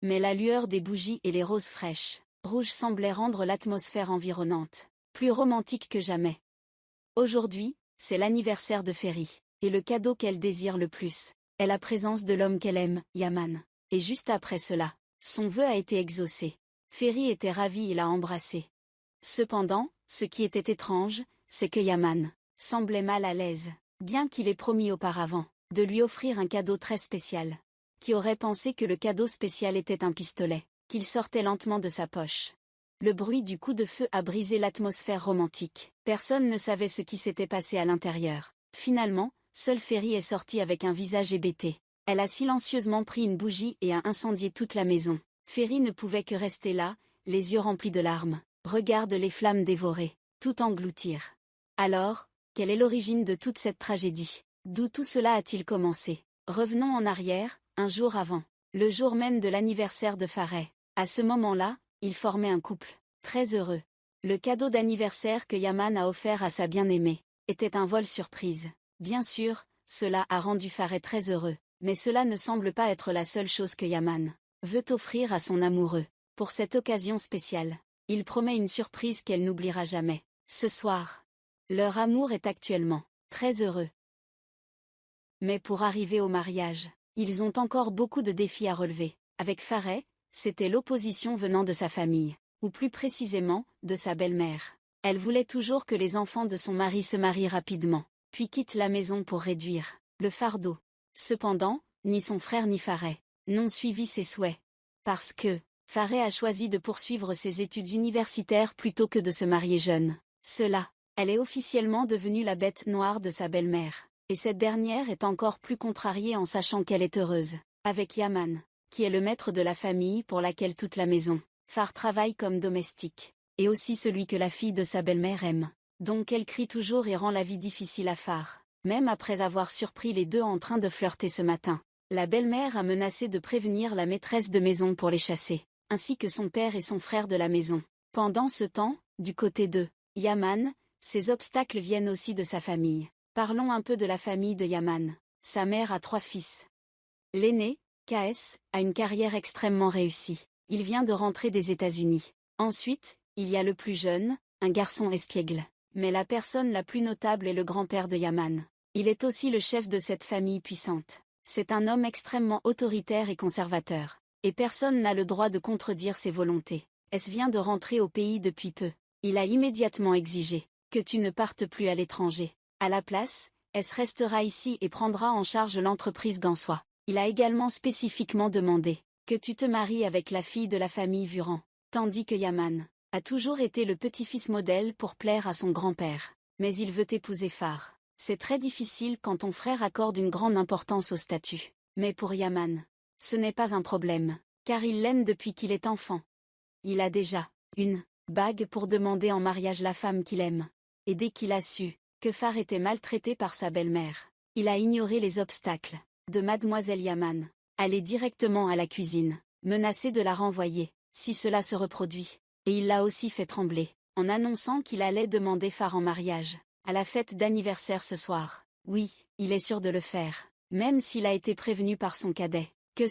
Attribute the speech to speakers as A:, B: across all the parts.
A: Mais la lueur des bougies et les roses fraîches, rouges semblaient rendre l'atmosphère environnante plus romantique que jamais. Aujourd'hui, c'est l'anniversaire de Ferry, et le cadeau qu'elle désire le plus est la présence de l'homme qu'elle aime, Yaman. Et juste après cela, son vœu a été exaucé. Ferry était ravi et l'a embrassé. Cependant, ce qui était étrange, c'est que Yaman semblait mal à l'aise, bien qu'il ait promis auparavant de lui offrir un cadeau très spécial. Qui aurait pensé que le cadeau spécial était un pistolet, qu'il sortait lentement de sa poche. Le bruit du coup de feu a brisé l'atmosphère romantique. Personne ne savait ce qui s'était passé à l'intérieur. Finalement, seule Ferry est sortie avec un visage hébété. Elle a silencieusement pris une bougie et a incendié toute la maison. Ferry ne pouvait que rester là, les yeux remplis de larmes. Regarde les flammes dévorer, tout engloutir. Alors, quelle est l'origine de toute cette tragédie? D'où tout cela a-t-il commencé? Revenons en arrière, un jour avant, le jour même de l'anniversaire de Fareh. À ce moment-là, ils formaient un couple très heureux. Le cadeau d'anniversaire que Yaman a offert à sa bien-aimée était un vol surprise. Bien sûr, cela a rendu Fareh très heureux, mais cela ne semble pas être la seule chose que Yaman veut offrir à son amoureux. Pour cette occasion spéciale, il promet une surprise qu'elle n'oubliera jamais. Ce soir, leur amour est actuellement très heureux. Mais pour arriver au mariage, ils ont encore beaucoup de défis à relever. Avec Fareh, c'était l'opposition venant de sa famille, ou plus précisément, de sa belle-mère. Elle voulait toujours que les enfants de son mari se marient rapidement, puis quittent la maison pour réduire le fardeau. Cependant, ni son frère ni Fareh n'ont suivi ses souhaits. Parce que Fareh a choisi de poursuivre ses études universitaires plutôt que de se marier jeune. Elle est officiellement devenue la bête noire de sa belle-mère. Et cette dernière est encore plus contrariée en sachant qu'elle est heureuse avec Yaman, qui est le maître de la famille pour laquelle toute la maison Farah travaille comme domestique, et aussi celui que la fille de sa belle-mère aime. Donc elle crie toujours et rend la vie difficile à Farah. Même après avoir surpris les deux en train de flirter ce matin, la belle-mère a menacé de prévenir la maîtresse de maison pour les chasser, ainsi que son père et son frère de la maison. Pendant ce temps, du côté de Yaman, ces obstacles viennent aussi de sa famille. Parlons un peu de la famille de Yaman. Sa mère a 3 fils. L'aîné, KS, a une carrière extrêmement réussie. Il vient de rentrer des États-Unis. Ensuite, il y a le plus jeune, un garçon espiègle. Mais la personne la plus notable est le grand-père de Yaman. Il est aussi le chef de cette famille puissante. C'est un homme extrêmement autoritaire et conservateur. Et personne n'a le droit de contredire ses volontés. S vient de rentrer au pays depuis peu. Il a immédiatement exigé que tu ne partes plus à l'étranger. À la place, S restera ici et prendra en charge l'entreprise Gansois. Il a également spécifiquement demandé que tu te maries avec la fille de la famille Vuran. Tandis que Yaman a toujours été le petit-fils modèle pour plaire à son grand-père. Mais il veut épouser Farah. C'est très difficile quand ton frère accorde une grande importance au statut. Mais pour Yaman, ce n'est pas un problème, car il l'aime depuis qu'il est enfant. Il a déjà une bague pour demander en mariage la femme qu'il aime. Et dès qu'il a su que Farah était maltraitée par sa belle-mère, il a ignoré les obstacles de Mademoiselle Yaman, aller directement à la cuisine, menacé de la renvoyer, si cela se reproduit. Et il l'a aussi fait trembler, en annonçant qu'il allait demander Farah en mariage, à la fête d'anniversaire ce soir. Oui, il est sûr de le faire, même s'il a été prévenu par son cadet, que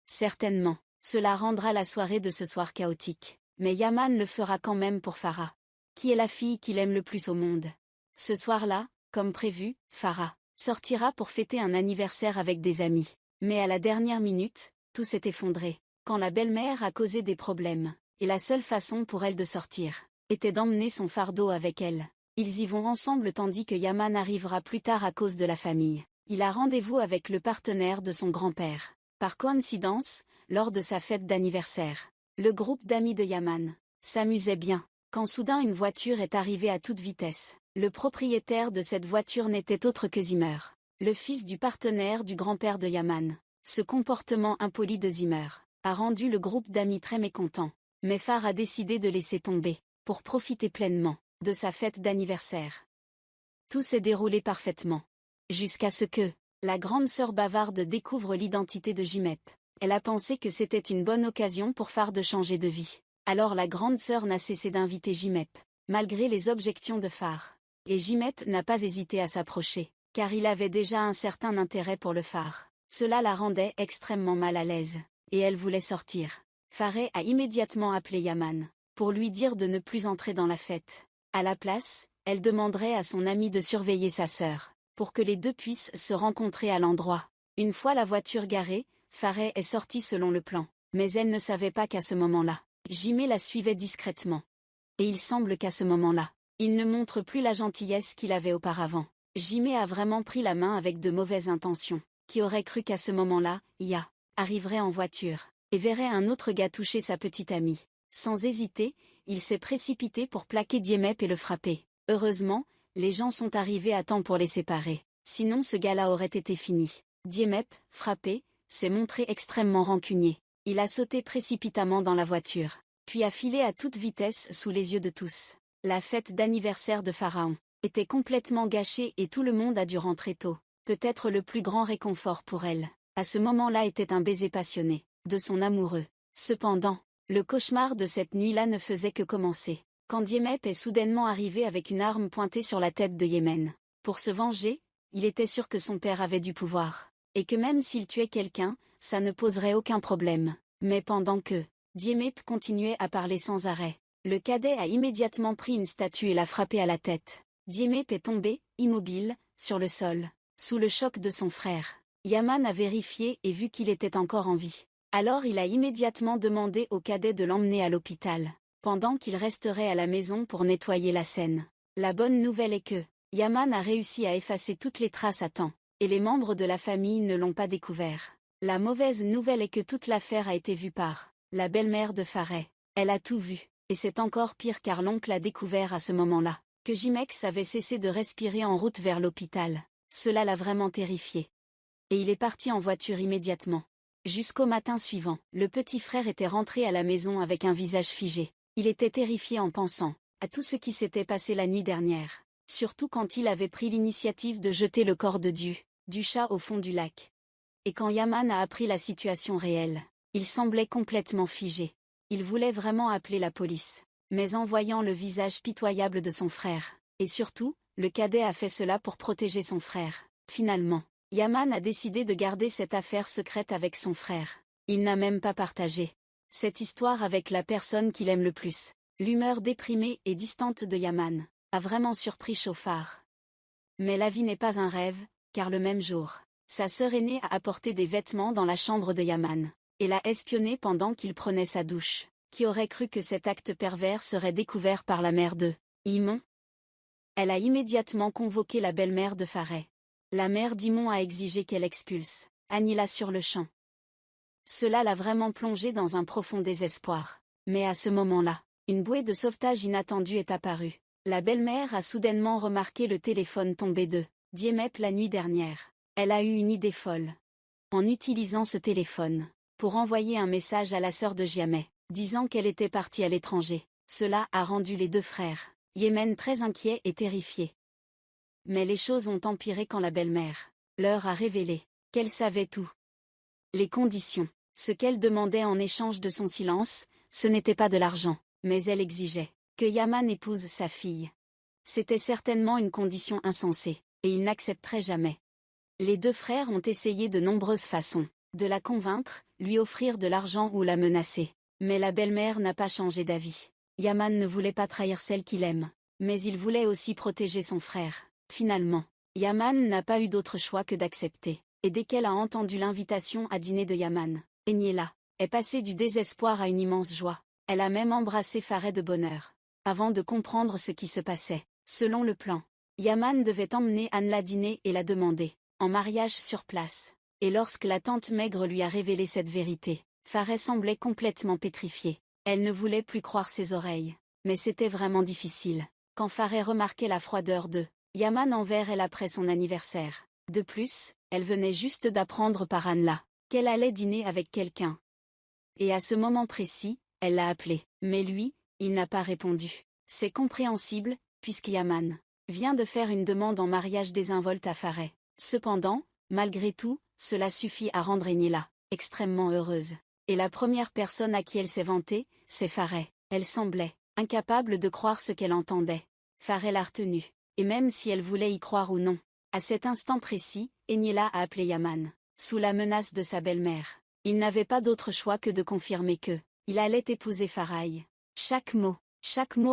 A: certainement, cela rendra la soirée de ce soir chaotique. Mais Yaman le fera quand même pour Farah, qui est la fille qu'il aime le plus au monde. Ce soir-là, comme prévu, Farah sortira pour fêter un anniversaire avec des amis. Mais à la dernière minute, tout s'est effondré, quand la belle-mère a causé des problèmes, et la seule façon pour elle de sortir était d'emmener son fardeau avec elle. Ils y vont ensemble tandis que Yaman arrivera plus tard à cause de la famille. Il a rendez-vous avec le partenaire de son grand-père. Par coïncidence, lors de sa fête d'anniversaire, le groupe d'amis de Yaman s'amusait bien, quand soudain une voiture est arrivée à toute vitesse. Le propriétaire de cette voiture n'était autre que Zimmer, le fils du partenaire du grand-père de Yaman. Ce comportement impoli de Zimmer a rendu le groupe d'amis très mécontent, mais Farah a décidé de laisser tomber, pour profiter pleinement de sa fête d'anniversaire. Tout s'est déroulé parfaitement, jusqu'à ce que la grande sœur bavarde découvre l'identité de Jimep. Elle a pensé que c'était une bonne occasion pour Farah de changer de vie. Alors la grande sœur n'a cessé d'inviter Jimep, malgré les objections de Farah. Et Jimep n'a pas hésité à s'approcher, car il avait déjà un certain intérêt pour le Farah. Cela la rendait extrêmement mal à l'aise. et elle voulait sortir. Fareh a immédiatement appelé Yaman, pour lui dire de ne plus entrer dans la fête. À la place, elle demanderait à son ami de surveiller sa sœur, pour que les deux puissent se rencontrer à l'endroit. Une fois la voiture garée, Fareh est sortie selon le plan, mais elle ne savait pas qu'à ce moment-là, Jimé la suivait discrètement. Et il semble qu'à ce moment-là, il ne montre plus la gentillesse qu'il avait auparavant. Jimé a vraiment pris la main avec de mauvaises intentions. Qui aurait cru qu'à ce moment-là, Ya arriverait en voiture, et verrait un autre gars toucher sa petite amie. Sans hésiter, il s'est précipité pour plaquer Diemep et le frapper. Heureusement, les gens sont arrivés à temps pour les séparer. Sinon ce gars-là aurait été fini. Diemep, frappé, s'est montré extrêmement rancunier. Il a sauté précipitamment dans la voiture, puis a filé à toute vitesse sous les yeux de tous. La fête d'anniversaire de Pharaon était complètement gâchée et tout le monde a dû rentrer tôt. Peut-être le plus grand réconfort pour elle, à ce moment-là était un baiser passionné, de son amoureux. Cependant, le cauchemar de cette nuit-là ne faisait que commencer, quand Diemep est soudainement arrivé avec une arme pointée sur la tête de Yémen. Pour se venger, il était sûr que son père avait du pouvoir, et que même s'il tuait quelqu'un, ça ne poserait aucun problème. Mais pendant que Diemep continuait à parler sans arrêt, le cadet a immédiatement pris une statue et l'a frappé à la tête. Diemep est tombé, immobile, sur le sol. Sous le choc de son frère, Yaman a vérifié et vu qu'il était encore en vie. Alors il a immédiatement demandé au cadet de l'emmener à l'hôpital, pendant qu'il resterait à la maison pour nettoyer la scène. La bonne nouvelle est que Yaman a réussi à effacer toutes les traces à temps, et les membres de la famille ne l'ont pas découvert. La mauvaise nouvelle est que toute l'affaire a été vue par la belle-mère de Fareh. Elle a tout vu, et c'est encore pire car l'oncle a découvert à ce moment-là que Jimex avait cessé de respirer en route vers l'hôpital. Cela l'a vraiment terrifié. Et il est parti en voiture immédiatement. Jusqu'au matin suivant, le petit frère était rentré à la maison avec un visage figé. Il était terrifié en pensant à tout ce qui s'était passé la nuit dernière. Surtout quand il avait pris l'initiative de jeter le corps de du chat au fond du lac. Et quand Yaman a appris la situation réelle, il semblait complètement figé. Il voulait vraiment appeler la police. Mais en voyant le visage pitoyable de son frère, et surtout, le cadet a fait cela pour protéger son frère. Finalement, Yaman a décidé de garder cette affaire secrète avec son frère. Il n'a même pas partagé cette histoire avec la personne qu'il aime le plus. L'humeur déprimée et distante de Yaman a vraiment surpris Chauffard. Mais la vie n'est pas un rêve, car le même jour, sa sœur aînée a apporté des vêtements dans la chambre de Yaman, et l'a espionné pendant qu'il prenait sa douche. Qui aurait cru que cet acte pervers serait découvert par la mère de Imon? Elle a immédiatement convoqué la belle-mère de Fareh. La mère d'Imon a exigé qu'elle expulse Anila sur le champ. Cela l'a vraiment plongée dans un profond désespoir. Mais à ce moment-là, une bouée de sauvetage inattendue est apparue. La belle-mère a soudainement remarqué le téléphone tombé de Diemep la nuit dernière. Elle a eu une idée folle. En utilisant ce téléphone, pour envoyer un message à la sœur de Jiameh, disant qu'elle était partie à l'étranger. Cela a rendu les deux frères Yémen très inquiet et terrifié. Mais les choses ont empiré quand la belle-mère leur a révélé qu'elle savait tout. Les conditions, ce qu'elle demandait en échange de son silence, ce n'était pas de l'argent, mais elle exigeait que Yaman épouse sa fille. C'était certainement une condition insensée, et il n'accepterait jamais. Les deux frères ont essayé de nombreuses façons de la convaincre, lui offrir de l'argent ou la menacer. Mais la belle-mère n'a pas changé d'avis. Yaman ne voulait pas trahir celle qu'il aime, mais il voulait aussi protéger son frère. Finalement, Yaman n'a pas eu d'autre choix que d'accepter, et dès qu'elle a entendu l'invitation à dîner de Yaman, Eniela est passée du désespoir à une immense joie. Elle a même embrassé Fareh de bonheur. Avant de comprendre ce qui se passait, selon le plan, Yaman devait emmener Anla dîner et la demander en mariage sur place. Et lorsque la tante maigre lui a révélé cette vérité, Fareh semblait complètement pétrifiée. Elle ne voulait plus croire ses oreilles. Mais c'était vraiment difficile. Quand Fareh remarquait la froideur de Yaman envers elle après son anniversaire. De plus, elle venait juste d'apprendre par Anla qu'elle allait dîner avec quelqu'un. Et à ce moment précis, elle l'a appelé. Mais lui, il n'a pas répondu. C'est compréhensible, puisque Yaman vient de faire une demande en mariage désinvolte à Fareh. Cependant, malgré tout, cela suffit à rendre Eniela extrêmement heureuse. Et la première personne à qui elle s'est vantée, c'est Fareh. Elle semblait incapable de croire ce qu'elle entendait. Fareh l'a retenue. Et même si elle voulait y croire ou non, à cet instant précis, Eniela a appelé Yaman, sous la menace de sa belle-mère. Il n'avait pas d'autre choix que de confirmer que il allait épouser Faraï. Chaque mot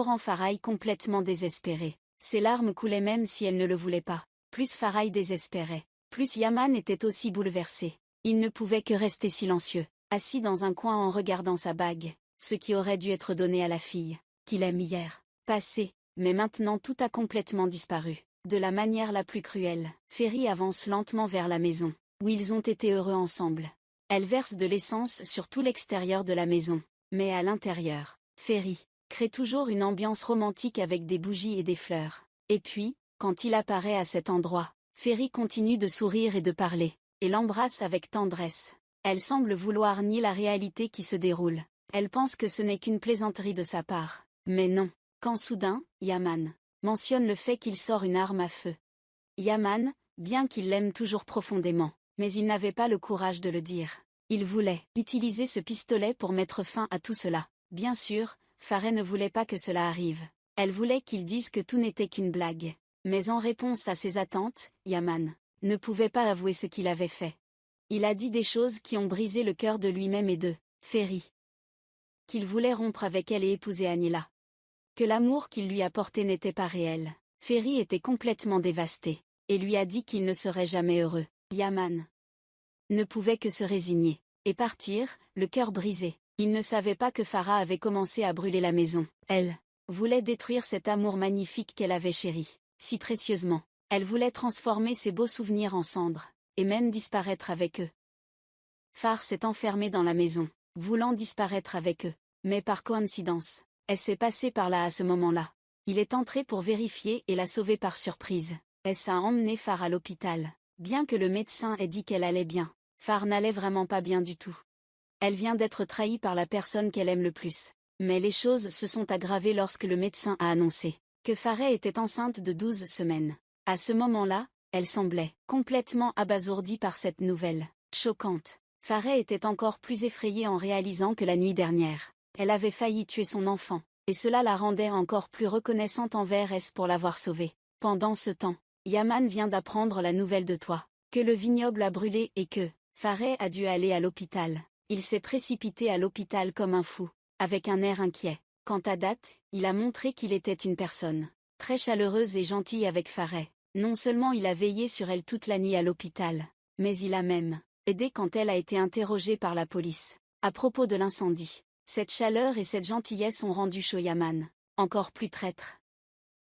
A: rend Faraï complètement désespérée. Ses larmes coulaient même si elle ne le voulait pas. Plus Faraï désespérait, plus Yaman était aussi bouleversé. Il ne pouvait que rester silencieux, assis dans un coin en regardant sa bague, ce qui aurait dû être donné à la fille qu'il aime hier. Passé, mais maintenant tout a complètement disparu. De la manière la plus cruelle, Ferry avance lentement vers la maison, où ils ont été heureux ensemble. Elle verse de l'essence sur tout l'extérieur de la maison, mais à l'intérieur, Ferry crée toujours une ambiance romantique avec des bougies et des fleurs. Et puis, quand il apparaît à cet endroit, Ferry continue de sourire et de parler, et l'embrasse avec tendresse. Elle semble vouloir nier la réalité qui se déroule. Elle pense que ce n'est qu'une plaisanterie de sa part. Mais non, quand soudain, Yaman mentionne le fait qu'il sort une arme à feu. Yaman, bien qu'il l'aime toujours profondément, mais il n'avait pas le courage de le dire. Il voulait utiliser ce pistolet pour mettre fin à tout cela. Bien sûr, Farah ne voulait pas que cela arrive. Elle voulait qu'il dise que tout n'était qu'une blague. Mais en réponse à ses attentes, Yaman ne pouvait pas avouer ce qu'il avait fait. Il a dit des choses qui ont brisé le cœur de lui-même et de Ferry. Qu'il voulait rompre avec elle et épouser Agnella. Que l'amour qu'il lui apportait n'était pas réel. Ferry était complètement dévasté, et lui a dit qu'il ne serait jamais heureux. Yaman ne pouvait que se résigner, et partir, le cœur brisé. Il ne savait pas que Farah avait commencé à brûler la maison. Elle voulait détruire cet amour magnifique qu'elle avait chéri, si précieusement. Elle voulait transformer ses beaux souvenirs en cendres, et même disparaître avec eux. Farah s'est enfermée dans la maison, voulant disparaître avec eux. Mais par coïncidence, elle s'est passée par là à ce moment-là. Il est entré pour vérifier et la sauver par surprise. Elle a emmené Farah à l'hôpital. Bien que le médecin ait dit qu'elle allait bien, Farah n'allait vraiment pas bien du tout. Elle vient d'être trahie par la personne qu'elle aime le plus. Mais les choses se sont aggravées lorsque le médecin a annoncé que Farah était enceinte de 12 semaines. À ce moment-là, elle semblait complètement abasourdie par cette nouvelle choquante. Farah était encore plus effrayée en réalisant que la nuit dernière, elle avait failli tuer son enfant, et cela la rendait encore plus reconnaissante envers elle pour l'avoir sauvée. Pendant ce temps, Yaman vient d'apprendre la nouvelle de toi, que le vignoble a brûlé et que Farah a dû aller à l'hôpital. Il s'est précipité à l'hôpital comme un fou, avec un air inquiet. Quant à Date, il a montré qu'il était une personne très chaleureuse et gentille avec Farah. Non seulement il a veillé sur elle toute la nuit à l'hôpital, mais il a même aidé quand elle a été interrogée par la police à propos de l'incendie. Cette chaleur et cette gentillesse ont rendu Yaman encore plus traître.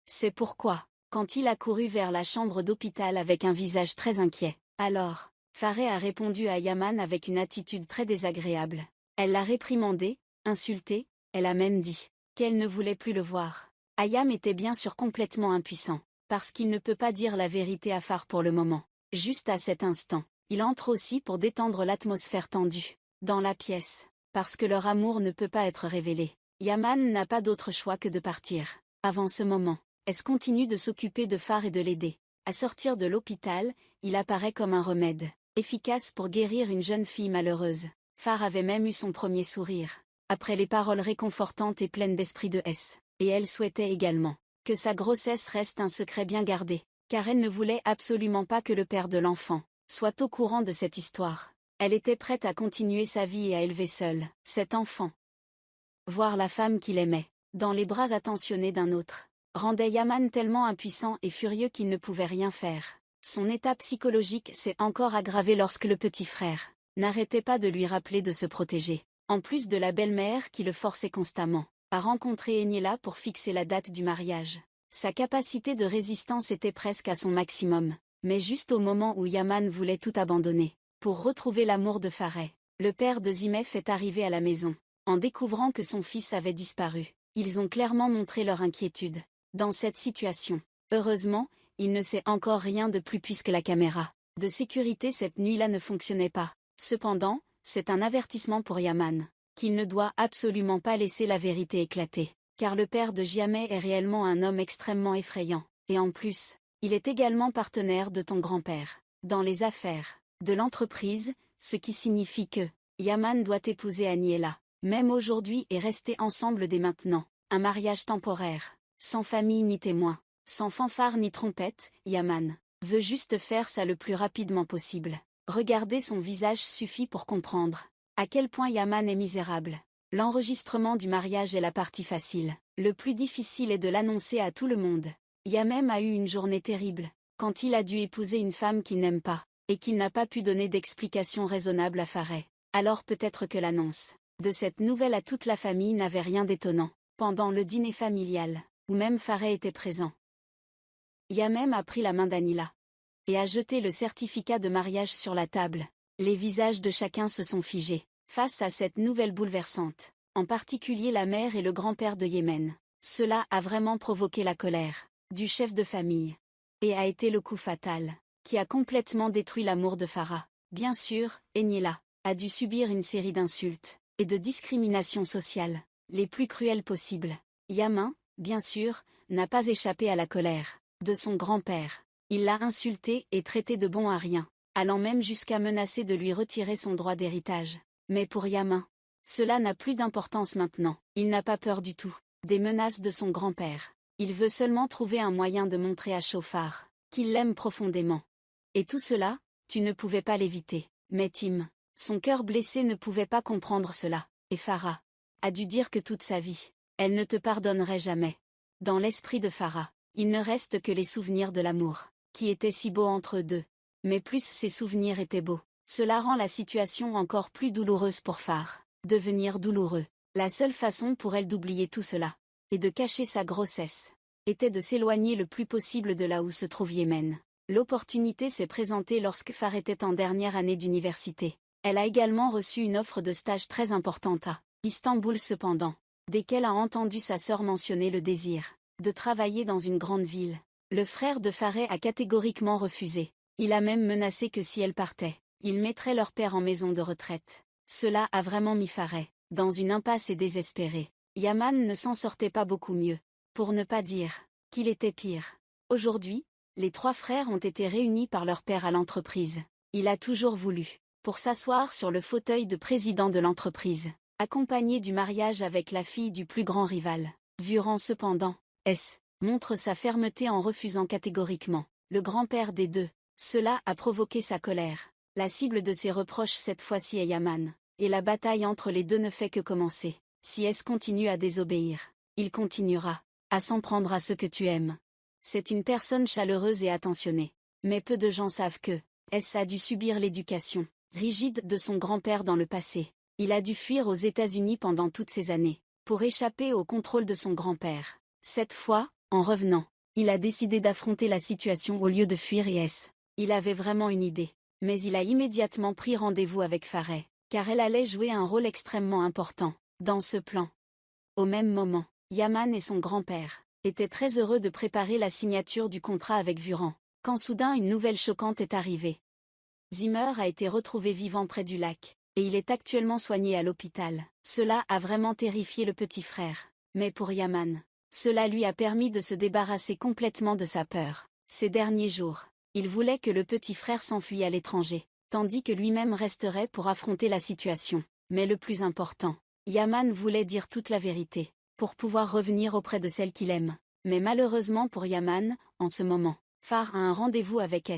A: C'est pourquoi, quand il a couru vers la chambre d'hôpital avec un visage très inquiet, alors, Farah a répondu à Yaman avec une attitude très désagréable. Elle l'a réprimandé, insulté, elle a même dit qu'elle ne voulait plus le voir. Ayam était bien sûr complètement impuissant, parce qu'il ne peut pas dire la vérité à Farah pour le moment. Juste à cet instant, il entre aussi pour détendre l'atmosphère tendue dans la pièce. Parce que leur amour ne peut pas être révélé, Yaman n'a pas d'autre choix que de partir. Avant ce moment, elle continue de s'occuper de Farah et de l'aider. À sortir de l'hôpital, il apparaît comme un remède efficace pour guérir une jeune fille malheureuse. Farah avait même eu son premier sourire, après les paroles réconfortantes et pleines d'esprit de S. Et elle souhaitait également que sa grossesse reste un secret bien gardé, car elle ne voulait absolument pas que le père de l'enfant soit au courant de cette histoire. Elle était prête à continuer sa vie et à élever seule cet enfant. Voir la femme qu'il aimait, dans les bras attentionnés d'un autre, rendait Yaman tellement impuissant et furieux qu'il ne pouvait rien faire. Son état psychologique s'est encore aggravé lorsque le petit frère n'arrêtait pas de lui rappeler de se protéger, en plus de la belle-mère qui le forçait constamment à rencontrer Agnella pour fixer la date du mariage. Sa capacité de résistance était presque à son maximum, mais juste au moment où Yaman voulait tout abandonner pour retrouver l'amour de Farah, le père de Zimef est arrivé à la maison. En découvrant que son fils avait disparu, ils ont clairement montré leur inquiétude. Dans cette situation, heureusement, il ne sait encore rien de plus puisque la caméra de sécurité cette nuit-là ne fonctionnait pas. Cependant, c'est un avertissement pour Yaman, qu'il ne doit absolument pas laisser la vérité éclater, car le père de Jiameh est réellement un homme extrêmement effrayant, et en plus, il est également partenaire de ton grand-père dans les affaires de l'entreprise, ce qui signifie que Yaman doit épouser Agnella, même aujourd'hui et rester ensemble dès maintenant. Un mariage temporaire, sans famille ni témoin, sans fanfare ni trompette. Yaman veut juste faire ça le plus rapidement possible. Regarder son visage suffit pour comprendre À quel point Yaman est misérable. L'enregistrement du mariage est la partie facile. Le plus difficile est de l'annoncer à tout le monde. Yamem a eu une journée terrible, quand il a dû épouser une femme qu'il n'aime pas, et qu'il n'a pas pu donner d'explication raisonnable à Fareh. Alors peut-être que l'annonce de cette nouvelle à toute la famille n'avait rien d'étonnant. Pendant le dîner familial, où même Fareh était présent, Yamem a pris la main d'Anila et a jeté le certificat de mariage sur la table. Les visages de chacun se sont figés face à cette nouvelle bouleversante, en particulier la mère et le grand-père de Yémen. Cela a vraiment provoqué la colère du chef de famille et a été le coup fatal qui a complètement détruit l'amour de Farah. Bien sûr, Enila a dû subir une série d'insultes et de discriminations sociales les plus cruelles possibles. Yamin, bien sûr, n'a pas échappé à la colère de son grand-père. Il l'a insulté et traité de bon à rien, allant même jusqu'à menacer de lui retirer son droit d'héritage. Mais pour Yamin, cela n'a plus d'importance maintenant. Il n'a pas peur du tout des menaces de son grand-père. Il veut seulement trouver un moyen de montrer à Shofar qu'il l'aime profondément. Et tout cela, tu ne pouvais pas l'éviter. Mais Tim, son cœur blessé, ne pouvait pas comprendre cela. Et Farah a dû dire que toute sa vie, elle ne te pardonnerait jamais. Dans l'esprit de Farah, il ne reste que les souvenirs de l'amour, qui était si beau entre eux deux. Mais plus ces souvenirs étaient beaux, cela rend la situation encore plus douloureuse pour Farah. Devenir douloureux. La seule façon pour elle d'oublier tout cela, et de cacher sa grossesse, était de s'éloigner le plus possible de là où se trouve Yémen. L'opportunité s'est présentée lorsque Farah était en dernière année d'université. Elle a également reçu une offre de stage très importante à Istanbul cependant. Dès qu'elle a entendu sa sœur mentionner le désir de travailler dans une grande ville, le frère de Farah a catégoriquement refusé. Il a même menacé que si elle partait, il mettrait leur père en maison de retraite. Cela a vraiment mis Farah dans une impasse et désespérée. Yaman ne s'en sortait pas beaucoup mieux, pour ne pas dire qu'il était pire. Aujourd'hui, les trois frères ont été réunis par leur père à l'entreprise. Il a toujours voulu, pour s'asseoir sur le fauteuil de président de l'entreprise, accompagné du mariage avec la fille du plus grand rival. Vuran cependant, montre sa fermeté en refusant catégoriquement le grand-père des deux. Cela a provoqué sa colère. La cible de ses reproches cette fois-ci est Yaman, et la bataille entre les deux ne fait que commencer. Si continue à désobéir, il continuera à s'en prendre à ce que tu aimes. C'est une personne chaleureuse et attentionnée. Mais peu de gens savent que a dû subir l'éducation rigide de son grand-père dans le passé. Il a dû fuir aux États-Unis pendant toutes ces années, pour échapper au contrôle de son grand-père. Cette fois, en revenant, il a décidé d'affronter la situation au lieu de fuir et il avait vraiment une idée. Mais il a immédiatement pris rendez-vous avec Farah, car elle allait jouer un rôle extrêmement important dans ce plan. Au même moment, Yaman et son grand-père étaient très heureux de préparer la signature du contrat avec Vuran, quand soudain une nouvelle choquante est arrivée. Zimmer a été retrouvé vivant près du lac, et il est actuellement soigné à l'hôpital. Cela a vraiment terrifié le petit frère. Mais pour Yaman, cela lui a permis de se débarrasser complètement de sa peur. Ces derniers jours, il voulait que le petit frère s'enfuit à l'étranger, tandis que lui-même resterait pour affronter la situation. Mais le plus important, Yaman voulait dire toute la vérité, pour pouvoir revenir auprès de celle qu'il aime. Mais malheureusement pour Yaman, en ce moment, Farah a un rendez-vous avec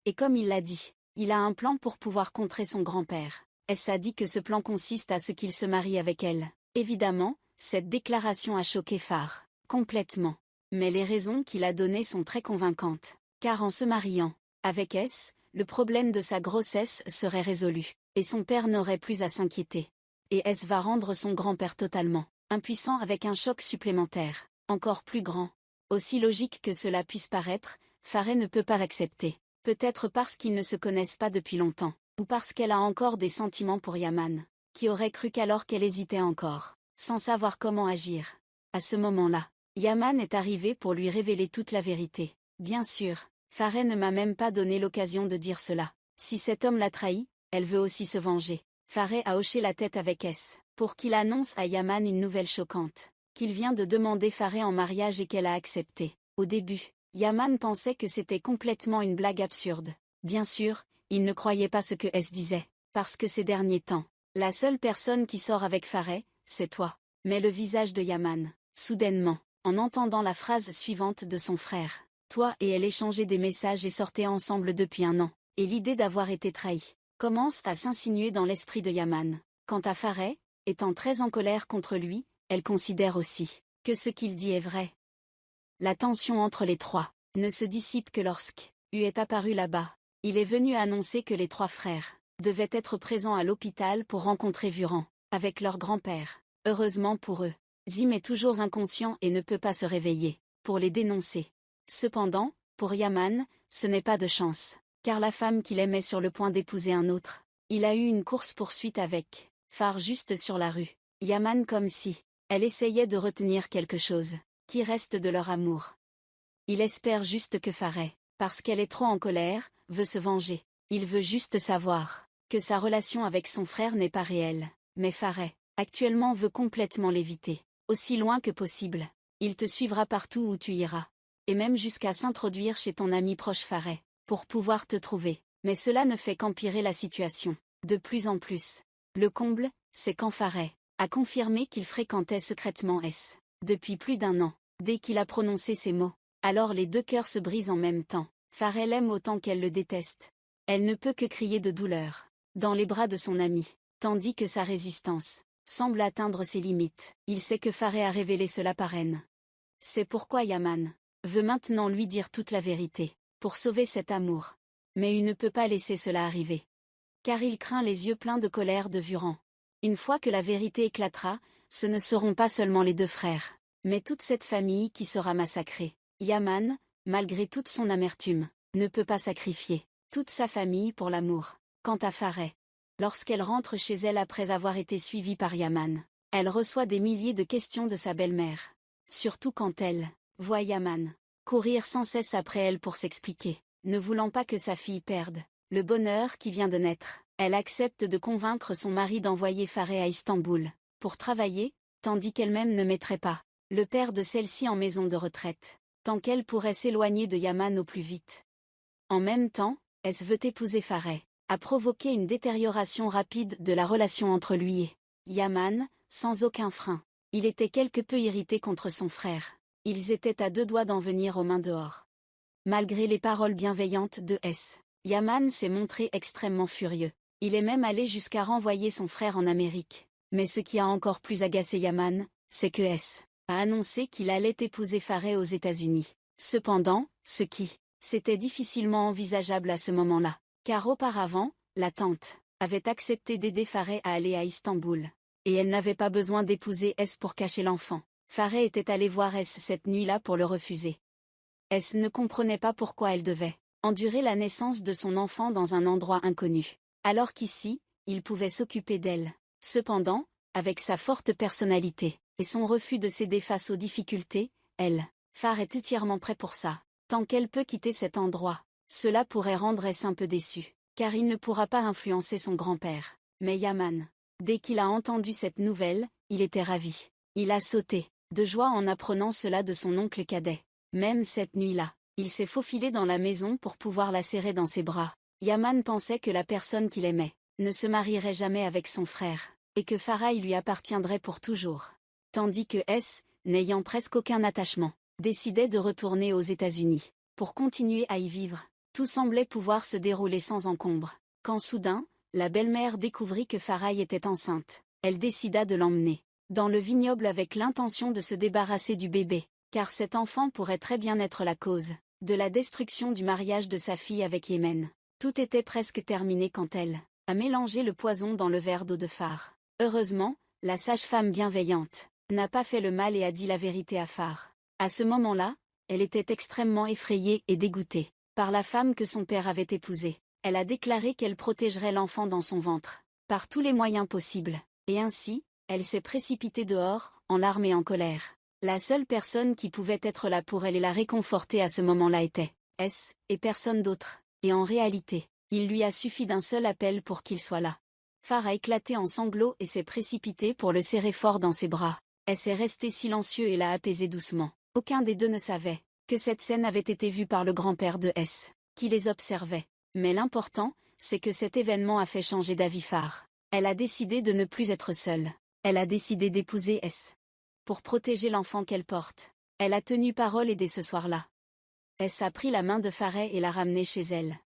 A: et comme il l'a dit, il a un plan pour pouvoir contrer son grand-père. A dit que ce plan consiste à ce qu'il se marie avec elle. Évidemment, cette déclaration a choqué Farah complètement. Mais les raisons qu'il a données sont très convaincantes. Car en se mariant avec le problème de sa grossesse serait résolu, et son père n'aurait plus à s'inquiéter. Et va rendre son grand-père totalement impuissant avec un choc supplémentaire, encore plus grand. Aussi logique que cela puisse paraître, Farah ne peut pas accepter. Peut-être parce qu'ils ne se connaissent pas depuis longtemps, ou parce qu'elle a encore des sentiments pour Yaman, qui aurait cru qu'alors qu'elle hésitait encore, sans savoir comment agir. À ce moment-là, Yaman est arrivé pour lui révéler toute la vérité. Bien sûr, Farah ne m'a même pas donné l'occasion de dire cela. Si cet homme l'a trahi, elle veut aussi se venger. Farah a hoché la tête avec pour qu'il annonce à Yaman une nouvelle choquante, qu'il vient de demander Farah en mariage et qu'elle a accepté. Au début, Yaman pensait que c'était complètement une blague absurde. Bien sûr, il ne croyait pas ce que disait, parce que ces derniers temps, la seule personne qui sort avec Farah, c'est toi. Mais le visage de Yaman, soudainement, en entendant la phrase suivante de son frère, toi et elle échangeaient des messages et sortaient ensemble depuis un an, et l'idée d'avoir été trahi commence à s'insinuer dans l'esprit de Yaman. Quant à Phareh, étant très en colère contre lui, elle considère aussi que ce qu'il dit est vrai. La tension entre les trois ne se dissipe que lorsque Hu est apparu là-bas. Il est venu annoncer que les trois frères devaient être présents à l'hôpital pour rencontrer Vuran, avec leur grand-père. Heureusement pour eux, Zim est toujours inconscient et ne peut pas se réveiller pour les dénoncer. Cependant, pour Yaman, ce n'est pas de chance, car la femme qu'il aimait sur le point d'épouser un autre, il a eu une course-poursuite avec Phare juste sur la rue. Yaman comme si elle essayait de retenir quelque chose qui reste de leur amour. Il espère juste que Phareh, parce qu'elle est trop en colère, veut se venger. Il veut juste savoir que sa relation avec son frère n'est pas réelle. Mais Phareh, actuellement veut complètement l'éviter, aussi loin que possible. Il te suivra partout où tu iras. Et même jusqu'à s'introduire chez ton ami proche Phareh, pour pouvoir te trouver. Mais cela ne fait qu'empirer la situation, de plus en plus. Le comble, c'est quand Phareh a confirmé qu'il fréquentait secrètement S. depuis plus d'1 an. Dès qu'il a prononcé ces mots, alors les deux cœurs se brisent en même temps. Phareh l'aime autant qu'elle le déteste. Elle ne peut que crier de douleur, dans les bras de son ami, tandis que sa résistance semble atteindre ses limites. Il sait que Phareh a révélé cela par haine. C'est pourquoi Yaman veut maintenant lui dire toute la vérité, pour sauver cet amour. Mais il ne peut pas laisser cela arriver. Car il craint les yeux pleins de colère de Vuran. Une fois que la vérité éclatera, ce ne seront pas seulement les deux frères, mais toute cette famille qui sera massacrée. Yaman, malgré toute son amertume, ne peut pas sacrifier toute sa famille pour l'amour. Quant à Phareh, lorsqu'elle rentre chez elle après avoir été suivie par Yaman, elle reçoit des milliers de questions de sa belle-mère. Surtout quand elle voit Yaman courir sans cesse après elle pour s'expliquer, ne voulant pas que sa fille perde le bonheur qui vient de naître. Elle accepte de convaincre son mari d'envoyer Phareh à Istanbul pour travailler, tandis qu'elle-même ne mettrait pas le père de celle-ci en maison de retraite, tant qu'elle pourrait s'éloigner de Yaman au plus vite. En même temps, S veut épouser Phareh, a provoqué une détérioration rapide de la relation entre lui et Yaman, sans aucun frein. Il était quelque peu irrité contre son frère. Ils étaient à 2 doigts d'en venir aux mains dehors. Malgré les paroles bienveillantes de S, Yaman s'est montré extrêmement furieux. Il est même allé jusqu'à renvoyer son frère en Amérique. Mais ce qui a encore plus agacé Yaman, c'est que S a annoncé qu'il allait épouser Phareh aux États-Unis. Cependant, ce qui c'était difficilement envisageable à ce moment-là, car auparavant, la tante avait accepté d'aider Phareh à aller à Istanbul. Et elle n'avait pas besoin d'épouser S pour cacher l'enfant. Phareh était allé voir S cette nuit-là pour le refuser. S ne comprenait pas pourquoi elle devait endurer la naissance de son enfant dans un endroit inconnu, alors qu'ici, il pouvait s'occuper d'elle. Cependant, avec sa forte personnalité et son refus de céder face aux difficultés, Phareh est entièrement prêt pour ça. Tant qu'elle peut quitter cet endroit, cela pourrait rendre S un peu déçu, car il ne pourra pas influencer son grand-père. Mais Yaman, dès qu'il a entendu cette nouvelle, il était ravi. Il a sauté de joie en apprenant cela de son oncle cadet. Même cette nuit-là, il s'est faufilé dans la maison pour pouvoir la serrer dans ses bras. Yaman pensait que la personne qu'il aimait ne se marierait jamais avec son frère, et que Phareh lui appartiendrait pour toujours. Tandis que S, n'ayant presque aucun attachement, décidait de retourner aux États-Unis pour continuer à y vivre. Tout semblait pouvoir se dérouler sans encombre. Quand soudain, la belle-mère découvrit que Phareh était enceinte. Elle décida de l'emmener dans le vignoble avec l'intention de se débarrasser du bébé, car cet enfant pourrait très bien être la cause de la destruction du mariage de sa fille avec Yémen. Tout était presque terminé quand elle a mélangé le poison dans le verre d'eau de Phare. Heureusement, la sage-femme bienveillante n'a pas fait le mal et a dit la vérité à Phare. À ce moment-là, elle était extrêmement effrayée et dégoûtée par la femme que son père avait épousée. Elle a déclaré qu'elle protégerait l'enfant dans son ventre, par tous les moyens possibles. Et ainsi, elle s'est précipitée dehors, en larmes et en colère. La seule personne qui pouvait être là pour elle et la réconforter à ce moment-là était S, et personne d'autre. Et en réalité, il lui a suffi d'un seul appel pour qu'il soit là. Phare a éclaté en sanglots et s'est précipité pour le serrer fort dans ses bras. S est resté silencieux et l'a apaisé doucement. Aucun des deux ne savait que cette scène avait été vue par le grand-père de S, qui les observait. Mais l'important, c'est que cet événement a fait changer d'avis Phare. Elle a décidé de ne plus être seule. Elle a décidé d'épouser S. Pour protéger l'enfant qu'elle porte. Elle a tenu parole et dès ce soir-là, S a pris la main de Phareh et l'a ramenée chez elle.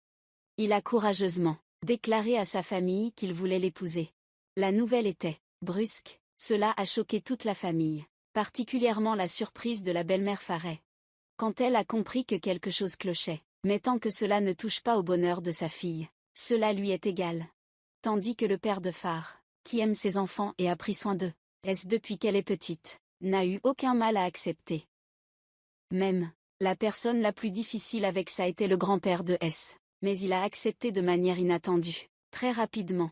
A: Il a courageusement déclaré à sa famille qu'il voulait l'épouser. La nouvelle était brusque, cela a choqué toute la famille, particulièrement la surprise de la belle-mère Farey. Quand elle a compris que quelque chose clochait, mais tant que cela ne touche pas au bonheur de sa fille, cela lui est égal. Tandis que le père de Farr, qui aime ses enfants et a pris soin d'eux, depuis qu'elle est petite, n'a eu aucun mal à accepter. Même, la personne la plus difficile avec ça était le grand-père de S, mais il a accepté de manière inattendue, très rapidement.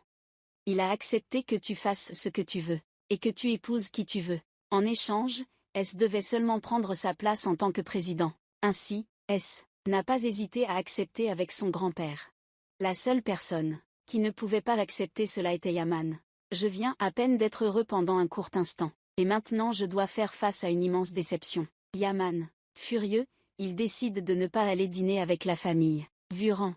A: Il a accepté que tu fasses ce que tu veux, et que tu épouses qui tu veux. En échange, S devait seulement prendre sa place en tant que président. Ainsi, S n'a pas hésité à accepter avec son grand-père. La seule personne qui ne pouvait pas accepter cela était Yaman. Je viens à peine d'être heureux pendant un court instant, et maintenant je dois faire face à une immense déception. Yaman, furieux, il décide de ne pas aller dîner avec la famille. Vuran.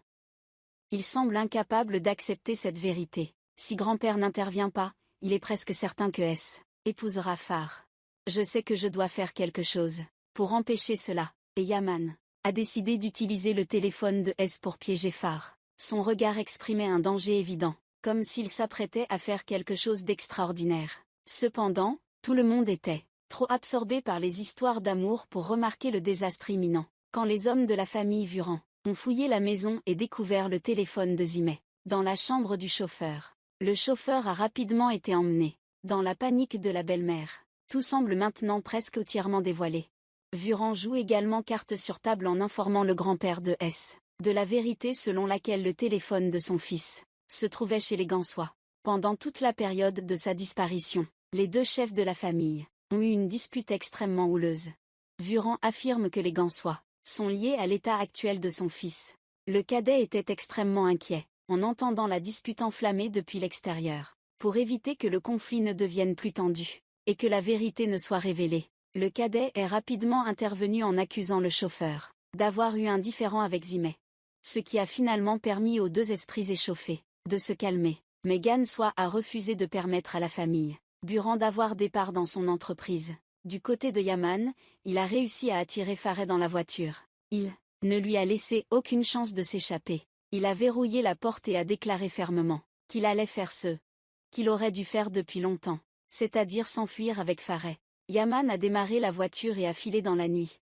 A: Il semble incapable d'accepter cette vérité. Si grand-père n'intervient pas, il est presque certain que S épousera Farr. Je sais que je dois faire quelque chose pour empêcher cela, et Yaman a décidé d'utiliser le téléphone de S pour piéger Farr. Son regard exprimait un danger évident, comme s'il s'apprêtait à faire quelque chose d'extraordinaire. Cependant, tout le monde était trop absorbé par les histoires d'amour pour remarquer le désastre imminent. Quand les hommes de la famille Vuran ont fouillé la maison et découvert le téléphone de Zimeh dans la chambre du chauffeur, le chauffeur a rapidement été emmené. Dans la panique de la belle-mère, tout semble maintenant presque entièrement dévoilé. Vuran joue également carte sur table en informant le grand-père de S de la vérité selon laquelle le téléphone de son fils se trouvait chez les Gansois. Pendant toute la période de sa disparition, les deux chefs de la famille ont eu une dispute extrêmement houleuse. Vuran affirme que les Gansois sont liés à l'état actuel de son fils. Le cadet était extrêmement inquiet, en entendant la dispute enflammée depuis l'extérieur. Pour éviter que le conflit ne devienne plus tendu, et que la vérité ne soit révélée, le cadet est rapidement intervenu en accusant le chauffeur d'avoir eu un différend avec Zimeh. Ce qui a finalement permis aux deux esprits échauffés de se calmer. Mais Gansois a refusé de permettre à la famille Buran d'avoir des parts dans son entreprise. Du côté de Yaman, il a réussi à attirer Farey dans la voiture. Il ne lui a laissé aucune chance de s'échapper. Il a verrouillé la porte et a déclaré fermement qu'il allait faire ce qu'il aurait dû faire depuis longtemps, c'est-à-dire s'enfuir avec Farey. Yaman a démarré la voiture et a filé dans la nuit.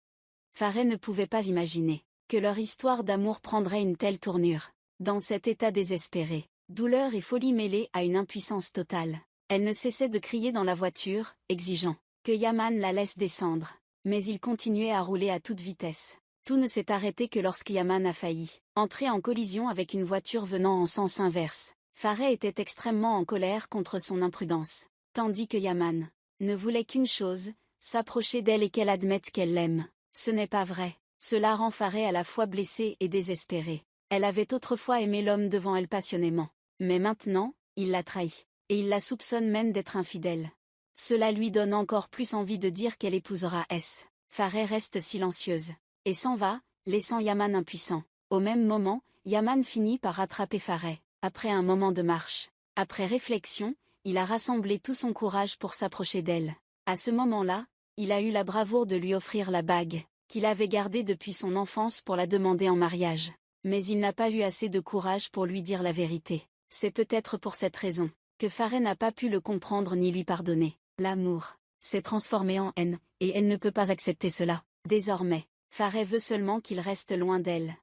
A: Farey ne pouvait pas imaginer que leur histoire d'amour prendrait une telle tournure. Dans cet état désespéré, douleur et folie mêlées à une impuissance totale, elle ne cessait de crier dans la voiture, exigeant que Yaman la laisse descendre. Mais il continuait à rouler à toute vitesse. Tout ne s'est arrêté que lorsque Yaman a failli entrer en collision avec une voiture venant en sens inverse. Farey était extrêmement en colère contre son imprudence, tandis que Yaman ne voulait qu'une chose, s'approcher d'elle et qu'elle admette qu'elle l'aime. Ce n'est pas vrai. Cela rend Farey à la fois blessée et désespérée. Elle avait autrefois aimé l'homme devant elle passionnément. Mais maintenant, il l'a trahi. Et il la soupçonne même d'être infidèle. Cela lui donne encore plus envie de dire qu'elle épousera S. Farey reste silencieuse et s'en va, laissant Yaman impuissant. Au même moment, Yaman finit par rattraper Farey. Après un moment de marche, après réflexion, il a rassemblé tout son courage pour s'approcher d'elle. À ce moment-là, il a eu la bravoure de lui offrir la bague qu'il avait gardée depuis son enfance pour la demander en mariage. Mais il n'a pas eu assez de courage pour lui dire la vérité. C'est peut-être pour cette raison que Farey n'a pas pu le comprendre ni lui pardonner. L'amour s'est transformé en haine, et elle ne peut pas accepter cela. Désormais, Farey veut seulement qu'il reste loin d'elle.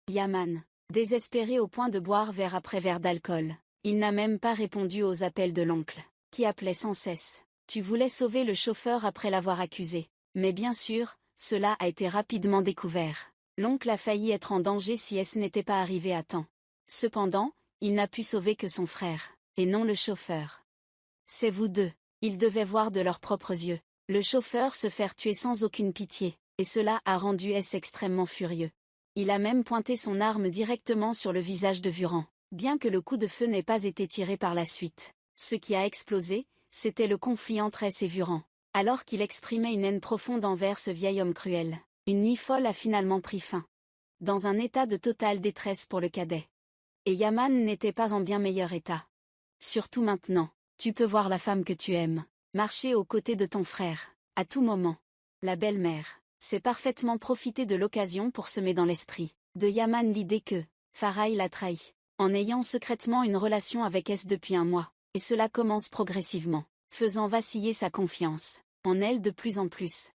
A: Yaman, désespéré au point de boire verre après verre d'alcool, il n'a même pas répondu aux appels de l'oncle, qui appelait sans cesse. Tu voulais sauver le chauffeur après l'avoir accusé. Mais bien sûr, cela a été rapidement découvert. L'oncle a failli être en danger si S n'était pas arrivé à temps. Cependant, il n'a pu sauver que son frère, et non le chauffeur. C'est vous deux. Ils devaient voir de leurs propres yeux le chauffeur se faire tuer sans aucune pitié, et cela a rendu S extrêmement furieux. Il a même pointé son arme directement sur le visage de Vuran, bien que le coup de feu n'ait pas été tiré par la suite. Ce qui a explosé, c'était le conflit entre S et Vuran. Alors qu'il exprimait une haine profonde envers ce vieil homme cruel, une nuit folle a finalement pris fin. Dans un état de totale détresse pour le cadet. Et Yaman n'était pas en bien meilleur état. Surtout maintenant, tu peux voir la femme que tu aimes marcher aux côtés de ton frère, à tout moment. La belle-mère s'est parfaitement profité de l'occasion pour semer dans l'esprit de Yaman l'idée que Farey l'a trahi, en ayant secrètement une relation avec S depuis un mois. et cela commence progressivement, faisant vaciller sa confiance en elle de plus en plus.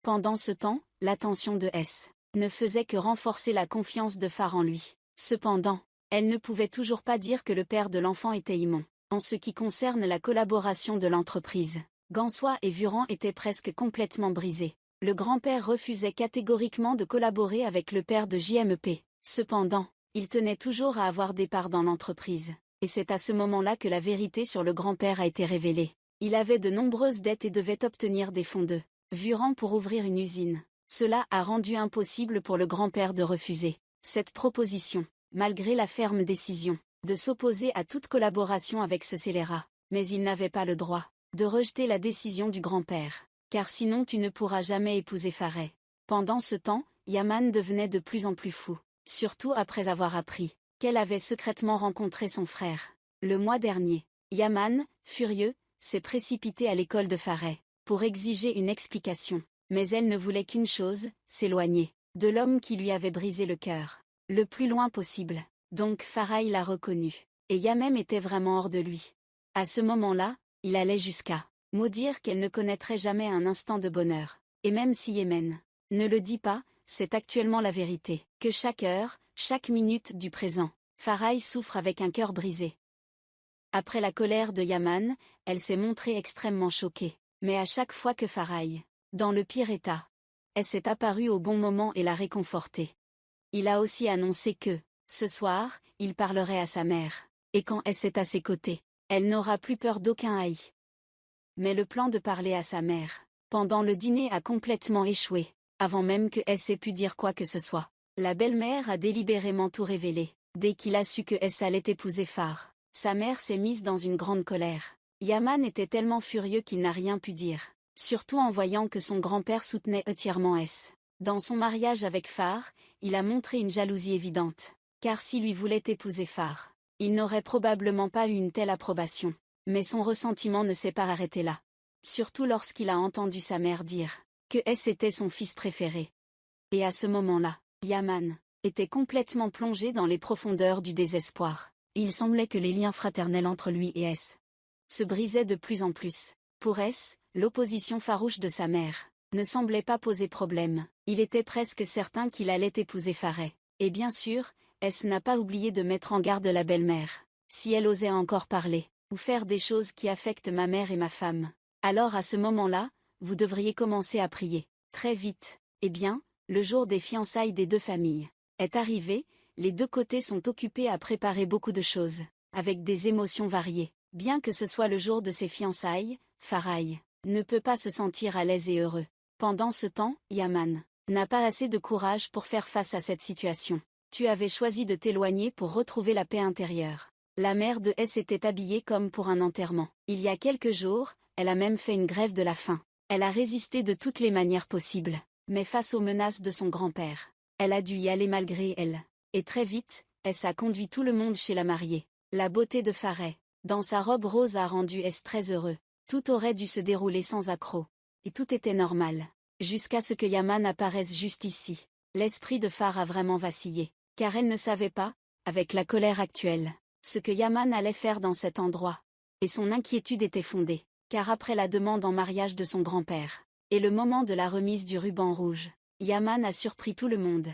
A: Pendant ce temps, l'attention de S ne faisait que renforcer la confiance de Farr en lui. Cependant, elle ne pouvait toujours pas dire que le père de l'enfant était immonde. En ce qui concerne la collaboration de l'entreprise, Gansois et Vuran étaient presque complètement brisés. Le grand-père refusait catégoriquement de collaborer avec le père de JMP. Cependant, il tenait toujours à avoir des parts dans l'entreprise. Et c'est à ce moment-là que la vérité sur le grand-père a été révélée. Il avait de nombreuses dettes et devait obtenir des fonds de Vuran pour ouvrir une usine. Cela a rendu impossible pour le grand-père de refuser cette proposition, malgré la ferme décision de s'opposer à toute collaboration avec ce scélérat. Mais il n'avait pas le droit de rejeter la décision du grand-père, car sinon tu ne pourras jamais épouser Farah. Pendant ce temps, Yaman devenait de plus en plus fou, surtout après avoir appris qu'elle avait secrètement rencontré son frère. Le mois dernier, Yaman, furieux, s'est précipité à l'école de Farah pour exiger une explication, mais elle ne voulait qu'une chose, s'éloigner de l'homme qui lui avait brisé le cœur, le plus loin possible. Donc Farah l'a reconnu, et Yamem était vraiment hors de lui. À ce moment-là, il allait jusqu'à maudire qu'elle ne connaîtrait jamais un instant de bonheur. Et même si Yemen ne le dit pas, c'est actuellement la vérité, que chaque heure, chaque minute du présent, Farah souffre avec un cœur brisé. Après la colère de Yaman, elle s'est montrée extrêmement choquée. Mais à chaque fois que Farah, dans le pire état, elle s'est apparue au bon moment et l'a réconfortée. Il a aussi annoncé que, ce soir, il parlerait à sa mère, et quand elle est à ses côtés, elle n'aura plus peur d'aucun haï. Mais le plan de parler à sa mère, pendant le dîner a complètement échoué, avant même que S ait pu dire quoi que ce soit. La belle-mère a délibérément tout révélé. Dès qu'il a su que S allait épouser Farr, sa mère s'est mise dans une grande colère. Yaman était tellement furieux qu'il n'a rien pu dire, surtout en voyant que son grand-père soutenait entièrement S. Dans son mariage avec Farr, il a montré une jalousie évidente. Car s'il lui voulait épouser Farr, il n'aurait probablement pas eu une telle approbation. Mais son ressentiment ne s'est pas arrêté là. Surtout lorsqu'il a entendu sa mère dire que S était son fils préféré. Et à ce moment-là, Yaman était complètement plongé dans les profondeurs du désespoir. Il semblait que les liens fraternels entre lui et S se brisaient de plus en plus. Pour S, l'opposition farouche de sa mère ne semblait pas poser problème. Il était presque certain qu'il allait épouser Farah. Et bien sûr, S n'a pas oublié de mettre en garde la belle-mère. Si elle osait encore parler, ou faire des choses qui affectent ma mère et ma femme, alors à ce moment-là, vous devriez commencer à prier. Très vite. Eh bien, le jour des fiançailles des deux familles est arrivé, les deux côtés sont occupés à préparer beaucoup de choses, avec des émotions variées. Bien que ce soit le jour de ses fiançailles, Farah ne peut pas se sentir à l'aise et heureux. Pendant ce temps, Yaman n'a pas assez de courage pour faire face à cette situation. Tu avais choisi de t'éloigner pour retrouver la paix intérieure. La mère de S était habillée comme pour un enterrement. Il y a quelques jours, elle a même fait une grève de la faim. Elle a résisté de toutes les manières possibles. Mais face aux menaces de son grand-père, elle a dû y aller malgré elle. Et très vite, S a conduit tout le monde chez la mariée. La beauté de Farah, dans sa robe rose a rendu S très heureux. Tout aurait dû se dérouler sans accroc. Et tout était normal. Jusqu'à ce que Yaman apparaisse juste ici. L'esprit de Farah a vraiment vacillé. Car elle ne savait pas, avec la colère actuelle, ce que Yaman allait faire dans cet endroit. Et son inquiétude était fondée, car après la demande en mariage de son grand-père, et le moment de la remise du ruban rouge, Yaman a surpris tout le monde.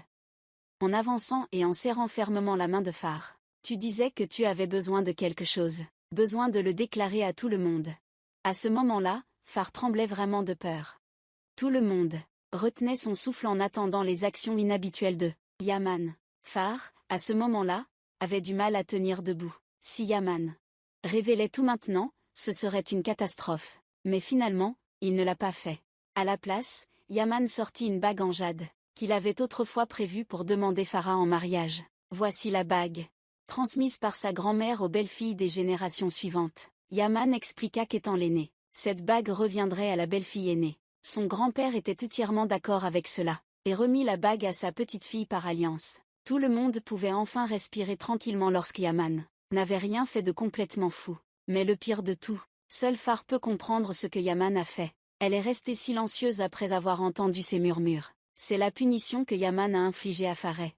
A: En avançant et en serrant fermement la main de Farah, tu disais que tu avais besoin de quelque chose, besoin de le déclarer à tout le monde. À ce moment-là, Farah tremblait vraiment de peur. Tout le monde retenait son souffle en attendant les actions inhabituelles de Yaman. Farah, à ce moment-là, avait du mal à tenir debout. Si Yaman révélait tout maintenant, ce serait une catastrophe. Mais finalement, il ne l'a pas fait. À la place, Yaman sortit une bague en jade, qu'il avait autrefois prévue pour demander Farah en mariage. Voici la bague, transmise par sa grand-mère aux belles-filles des générations suivantes. Yaman expliqua qu'étant l'aîné, cette bague reviendrait à la belle-fille aînée. Son grand-père était entièrement d'accord avec cela, et remit la bague à sa petite-fille par alliance. Tout le monde pouvait enfin respirer tranquillement lorsqu'Yaman n'avait rien fait de complètement fou. Mais le pire de tout, seul Farah peut comprendre ce que Yaman a fait. Elle est restée silencieuse après avoir entendu ces murmures. C'est la punition que Yaman a infligée à Farah.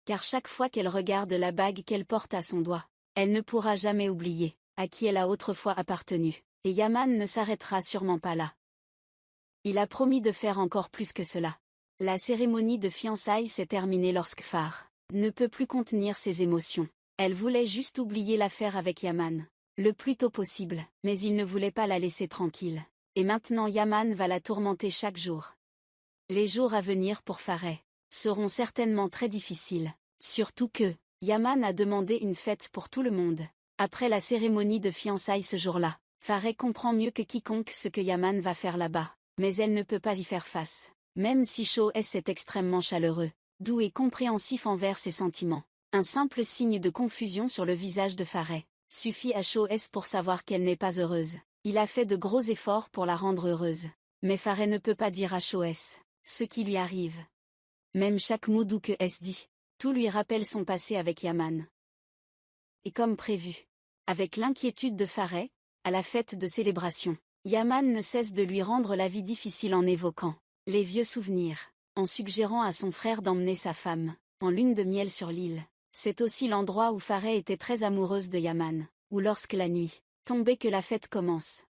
A: Car chaque fois qu'elle regarde la bague qu'elle porte à son doigt, elle ne pourra jamais oublier à qui elle a autrefois appartenu, et Yaman ne s'arrêtera sûrement pas là. Il a promis de faire encore plus que cela. La cérémonie de fiançailles s'est terminée lorsque Farah ne peut plus contenir ses émotions. Elle voulait juste oublier l'affaire avec Yaman, le plus tôt possible, mais il ne voulait pas la laisser tranquille. Et maintenant Yaman va la tourmenter chaque jour. Les jours à venir pour Farah seront certainement très difficiles, surtout que Yaman a demandé une fête pour tout le monde. Après la cérémonie de fiançailles ce jour-là, Farah comprend mieux que quiconque ce que Yaman va faire là-bas, mais elle ne peut pas y faire face. Même si SOS est extrêmement chaleureux, doux et compréhensif envers ses sentiments, un simple signe de confusion sur le visage de Farah suffit à SOS pour savoir qu'elle n'est pas heureuse. Il a fait de gros efforts pour la rendre heureuse, mais Farah ne peut pas dire à SOS ce qui lui arrive. Même chaque mot doux que S dit, tout lui rappelle son passé avec Yaman. Et comme prévu, avec l'inquiétude de Farah, à la fête de célébration, Yaman ne cesse de lui rendre la vie difficile en évoquant les vieux souvenirs, en suggérant à son frère d'emmener sa femme en lune de miel sur l'île. C'est aussi l'endroit où Farah était très amoureuse de Yaman, ou lorsque la nuit tombait que la fête commence.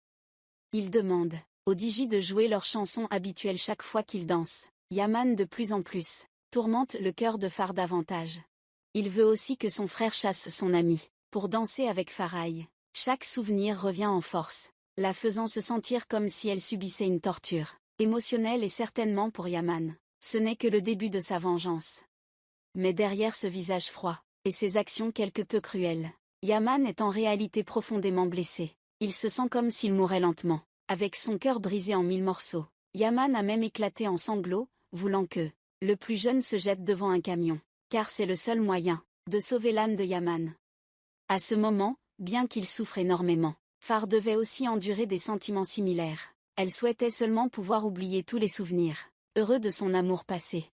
A: Il demande aux DJ de jouer leur chanson habituelle chaque fois qu'ils dansent. Yaman de plus en plus tourmente le cœur de Farah davantage. Il veut aussi que son frère chasse son ami pour danser avec Farah. Chaque souvenir revient en force, la faisant se sentir comme si elle subissait une torture émotionnelle et certainement pour Yaman. Ce n'est que le début de sa vengeance. Mais derrière ce visage froid, et ses actions quelque peu cruelles, Yaman est en réalité profondément blessé. Il se sent comme s'il mourait lentement, avec son cœur brisé en 1000 morceaux. Yaman a même éclaté en sanglots, voulant que le plus jeune se jette devant un camion, car c'est le seul moyen de sauver l'âme de Yaman. À ce moment, bien qu'il souffre énormément, Farah devait aussi endurer des sentiments similaires. Elle souhaitait seulement pouvoir oublier tous les souvenirs heureux de son amour passé.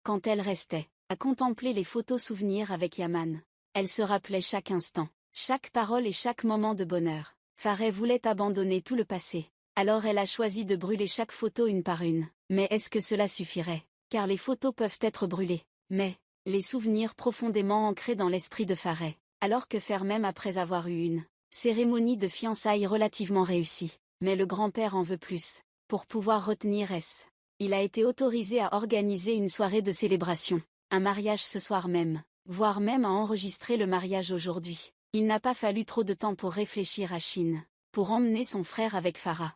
A: Quand elle restait à contempler les photos souvenirs avec Yaman, elle se rappelait chaque instant, chaque parole et chaque moment de bonheur. Farah voulait abandonner tout le passé. Alors elle a choisi de brûler chaque photo une par une. Mais est-ce que cela suffirait? Car les photos peuvent être brûlées. Mais les souvenirs profondément ancrés dans l'esprit de Farah. Alors que faire même après avoir eu une cérémonie de fiançailles relativement réussie. Mais le grand-père en veut plus. Pour pouvoir retenir S. Il a été autorisé à organiser une soirée de célébration. Un mariage ce soir même. Voire même à enregistrer le mariage aujourd'hui. Il n'a pas fallu trop de temps pour réfléchir à Chine. Pour emmener son frère avec Farah.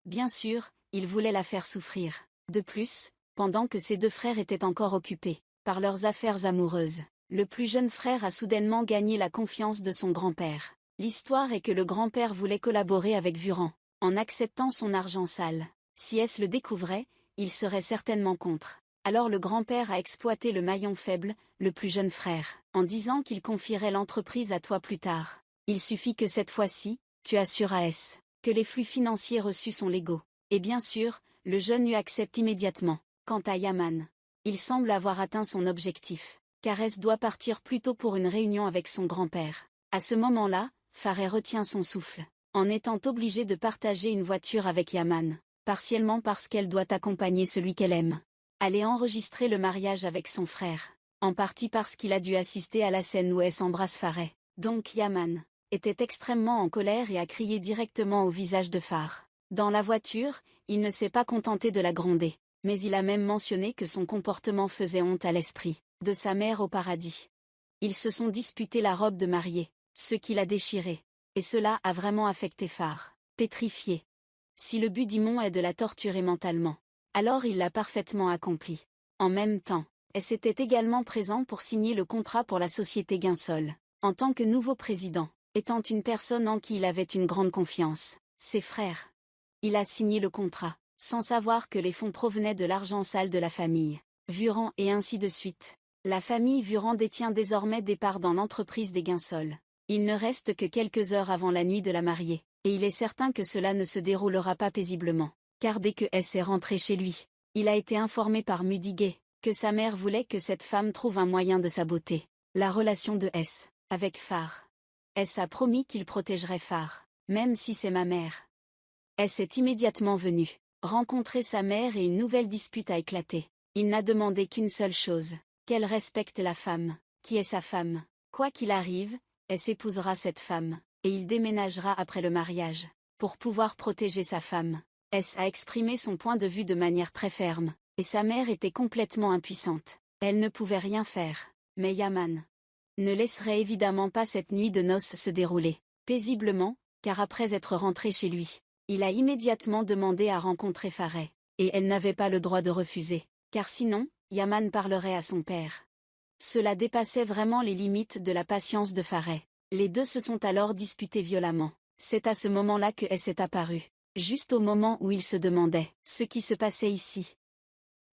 A: Bien sûr, il voulait la faire souffrir. De plus, pendant que ses deux frères étaient encore occupés par leurs affaires amoureuses, le plus jeune frère a soudainement gagné la confiance de son grand-père. L'histoire est que le grand-père voulait collaborer avec Vuran, en acceptant son argent sale. Si S le découvrait, il serait certainement contre. Alors le grand-père a exploité le maillon faible, le plus jeune frère, en disant qu'il confierait l'entreprise à toi plus tard. Il suffit que cette fois-ci, tu assures à S que les flux financiers reçus sont légaux. Et bien sûr, le jeune lui accepte immédiatement. Quant à Yaman, il semble avoir atteint son objectif, car S doit partir plus tôt pour une réunion avec son grand-père. À ce moment-là, Farah retient son souffle, en étant obligée de partager une voiture avec Yaman, partiellement parce qu'elle doit accompagner celui qu'elle aime. Aller enregistrer le mariage avec son frère, en partie parce qu'il a dû assister à la scène où S embrasse Farah. Donc Yaman était extrêmement en colère et a crié directement au visage de Farah. Dans la voiture, il ne s'est pas contenté de la gronder, mais il a même mentionné que son comportement faisait honte à l'esprit de sa mère au paradis. Ils se sont disputés la robe de mariée, ce qu'il a déchiré, et cela a vraiment affecté Farah, pétrifié. Si le but d'Imon est de la torturer mentalement, alors il l'a parfaitement accompli. En même temps, elle s'était également présent pour signer le contrat pour la société Guinsol, en tant que nouveau président, étant une personne en qui il avait une grande confiance, ses frères. Il a signé le contrat, sans savoir que les fonds provenaient de l'argent sale de la famille Vuran et ainsi de suite. La famille Vuran détient désormais des parts dans l'entreprise des Guinsol. Il ne reste que quelques heures avant la nuit de la mariée, et il est certain que cela ne se déroulera pas paisiblement, car dès que S est rentré chez lui, il a été informé par Mudiguet que sa mère voulait que cette femme trouve un moyen de saboter la relation de S avec Farah. S a promis qu'il protégerait Farah, même si c'est ma mère. S est immédiatement venu rencontrer sa mère et une nouvelle dispute a éclaté. Il n'a demandé qu'une seule chose, qu'elle respecte la femme, qui est sa femme. Quoi qu'il arrive, S épousera cette femme. et il déménagera après le mariage, pour pouvoir protéger sa femme. S a exprimé son point de vue de manière très ferme, et sa mère était complètement impuissante. Elle ne pouvait rien faire. Mais Yaman ne laisserait évidemment pas cette nuit de noces se dérouler paisiblement, car après être rentré chez lui, il a immédiatement demandé à rencontrer Fareh, et elle n'avait pas le droit de refuser, car sinon, Yaman parlerait à son père. Cela dépassait vraiment les limites de la patience de Fareh. Les deux se sont alors disputés violemment. C'est à ce moment-là que S est apparu, juste au moment où il se demandait ce qui se passait ici.